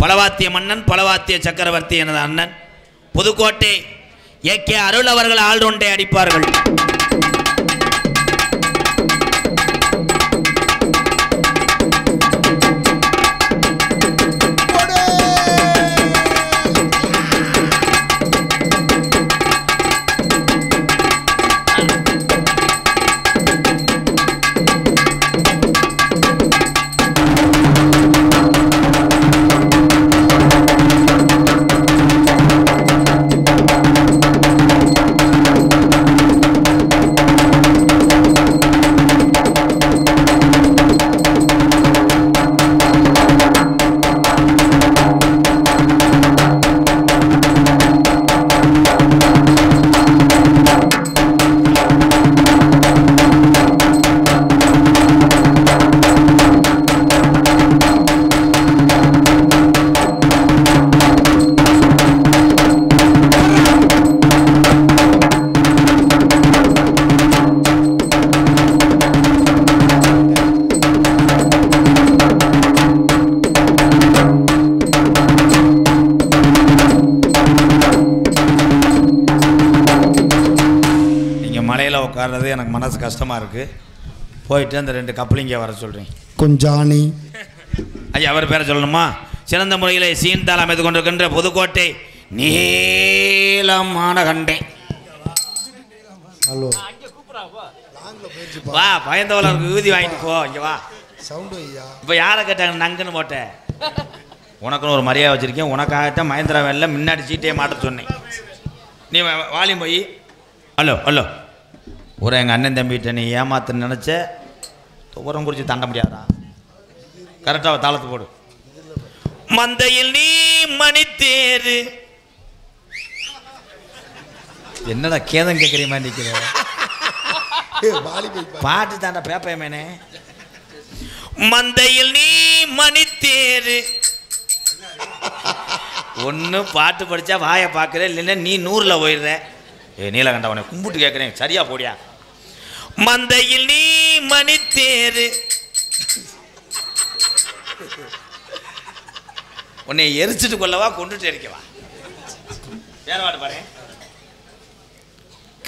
பலவாத்திய மன்னன் பலவாத்திய சக்கரவர்த்தி எனது அண்ணன் புதுக்கோட்டை ஏகே அருள் அவர்கள் ஆல்ரவுண்டை அடிப்பார்கள். உட்கார்றது எனக்கு மனசு கஷ்டமாக இருக்குது. போயிட்டு அந்த 2 கப்பலிங்க வர சொல்கிறேன். கொஞ்சாணி ஐயா அவர் பேரை சொல்லணுமா? சிறந்த முறையில் சீன்தால் அமைத்து கொண்டிருக்கின்ற புதுக்கோட்டை நீளமான கண்டை. ஹலோ வா பயந்தவளருக்கு ஊதி வாங்கிட்டு போ. இங்கே வா சவுண்டு ஐயா. இப்போ யாரை கேட்டாங்க நங்குன்னு போட்டேன். உனக்குன்னு ஒரு மரியாதை வச்சுருக்கேன். உனக்காகத்தான் மகேந்திரா வேலையில் முன்னாடி சீட்டையே மாட்ட சொன்னேன். நீ வாலியும் போய் ஹலோ ஹலோ ஒரு எங்கள் அண்ணன் தம்பிகிட்ட நீ ஏமாத்துன்னு நினச்ச உரம் குறித்து தாண்ட முடியாதா? கரெக்டாக தாளத்து போடு. மந்தையில் நீ மணித்தேரு என்னடா கேதம் கேட்குறீமா நிற்கிற பாட்டு தாண்டா பேப்பையமேனே. மந்தையில் நீ மணித்தேரு ஒன்று பாட்டு படித்தா வாயை பார்க்குற இல்லைன்னா நீ 100ல் போயிடுற. நீலகண்ட உனக்கு கும்பிட்டு கேட்குறேன் சரியா போடியா. மந்தையில் நீ மணித்தேரு உன்னை எரிச்சிட்டு கொள்ளவா கொண்டுட்டு எரிக்கவா? வேற பாட்டு பாரு.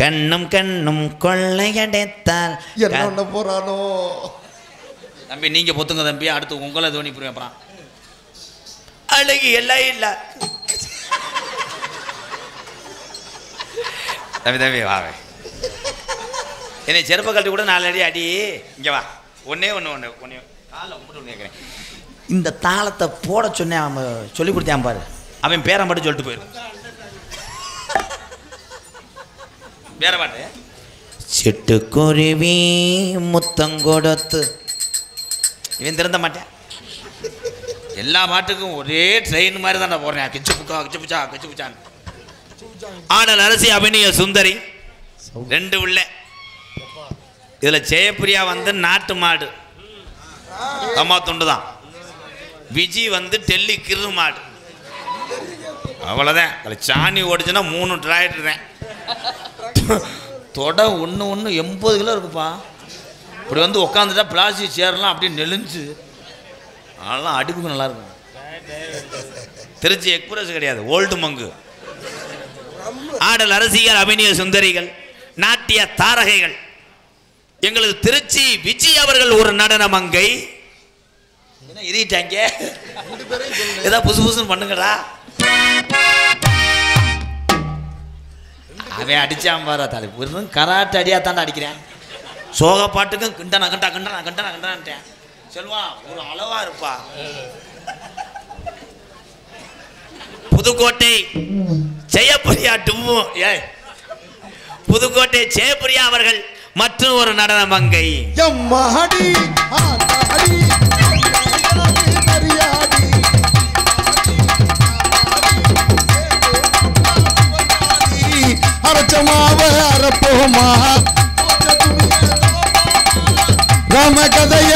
கண்ணும் கண்ணும் கொள்ளையடைத்தால் என்ன போறானோ தம்பி. நீங்க பொத்துங்க தம்பி. அடுத்து உங்களை தோனி புரியும். அப்புறம் அழகு எல்லாம் இல்லை தம்பி. தம்பி வாவே என்னை செருப்ப கழட்டி கூட 4 அடி அடி. இங்கே வா. ஒன்றே காலை மட்டும் கேட்குறேன். இந்த தாளத்தை போட சொன்னேன். அவன் சொல்லி கொடுத்தான் பாரு. அவன் பேரை மட்டும் சொல்லிட்டு போயிடும். வேற பாட்டு. சிட்டுக்குருவி முத்தங்கொடத்து இவன் திறந்த மாட்டேன். எல்லா பாட்டுக்கும் ஒரே ட்ரெயின் மாதிரி தான் நான் போடுறேன். கிச்சு புக்கா கிச்சு புச்சா கிச்சு புச்சான்னு. ஆடல் அரசி அபிநய சுந்தரி 2 உள்ள. இதில் ஜெயப்பிரியா வந்து நாட்டு மாடு அம்மா துண்டு தான். விஜி வந்து டெல்லி கிரு மாடு. அவ்வளோதான். அதில் சாணி ஓடிச்சுன்னா 3 டிராக்டர் தான். தொட ஒன்று 80 கிலோ இருக்குப்பா. இப்படி வந்து உட்காந்துட்டா பிளாஸ்டிக் சேர்லாம் அப்படியே நெளிஞ்சு அதெல்லாம் அடுப்புக்கு நல்லாயிருக்கும். திருச்சி எக்ஸ்பிரஸ் கிடையாது, ஓல்டு மங்கு. ஆடல் அரசியல் அபிநய சுந்தரிகள் நாட்டிய தாரகைகள். எங்களது திருச்சி விஜய் அவர்கள் ஒரு நடன மங்கை. என்ன எரிட்டாங்க? ஏதாவது புசு புசுன்னு பண்ணுங்கடா. அவன் அடிச்சான் பாரு தாலி. கராட்டு அடியா தாண்டா அடிக்கிறேன். சோக பாட்டுக்கும் கிண்டனா கண்டா கண்டனா கண்டனா கண்டான்ட்டேன். செல்வா ஒரு அளவா இருப்பா. புதுக்கோட்டை ஜெயப்பிரியா டும்மு. புதுக்கோட்டை ஜெயப்பிரியா அவர்கள் மற்றும் ஒரு நடன மங்கை. ராம கதைய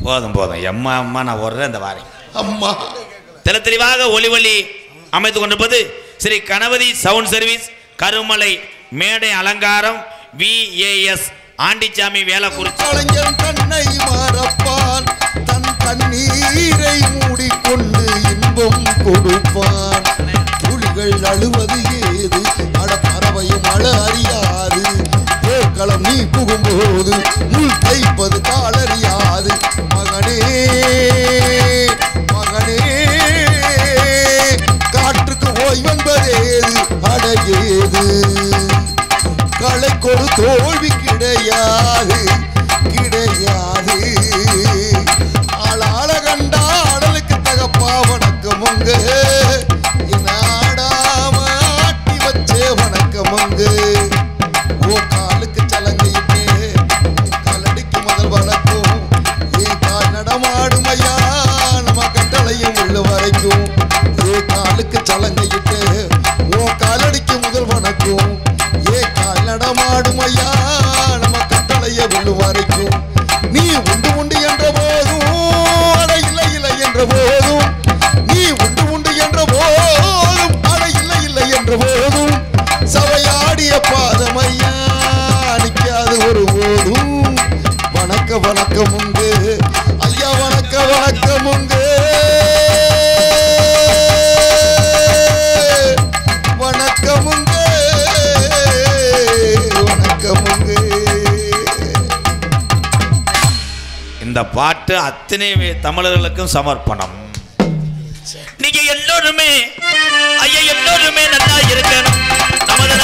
போதும் போதும். எம்மா அம்மா நான் ஓடுறேன். இந்த வாரம் அம்மா தெளிவாக ஒளி அமைத்துக் கொண்டிருப்பது ஸ்ரீ கணபதி சவுண்ட் சர்வீஸ் கருமலை மேடை அலங்காரம் VAS ஆண்டிச்சாமி வேலைக்குறிச்சி. கலைஞன் தன்னை மறப்பான், தன் கண்ணீரை மூடிக்கொண்டு இன்பம் கொடுப்பான். புலிகள் அழுவது ஏது, அட பறவையும் அழ அறியாது. போர்க்களம் நீ புகும்போது முள் தைப்பது காலறியாது. மகனே மகனே காற்றுக்கு ஓய்வென்பதேது, அடையேது. களைக்கொரு தோல்வி கிடையாது கிடையாது. ஆளாள கண்டா ஆடலுக்கு தகப்பா வணக்கமுங்க, நாடாம ஆட்டி வச்சே வணக்கமுங்க. ஓ காலுக்கு சலங்கையிட்டு காலடிக்கு முதல் வணக்கம். ஏ கால் நடமாடும் ஐயா நம்ம கட்டளையும் உள்ள வரைக்கும். ஏ காலுக்கு சலங்கையிட்டு ஓ காலடிக்கு முதல் வணக்கம். ஏ கால் நடமாடும் ஐயா நம்ம கட்டளைய உள்ள வரைக்கும். நீ உண்டு உண்டு என்ற போதும் அட இல்லை இல்லை என்ற போதும், நீ உண்டு உண்டு என்ற போதும் அட இல்லை இல்லை என்ற போதும், சவையாடிய பாதமையா நிக்காது ஒரு போதும். வணக்க வணக்கமுங்க ஐயா, வணக்க வணக்கமுங்க, வணக்கமுங்க வணக்கமுங்க. இந்த பாட்டு அத்தனை தமிழர்களுக்கும் சமர்ப்பணம். நீங்க எல்லோருமே ஐயா எல்லோருமே நல்லா இருக்கணும். நமது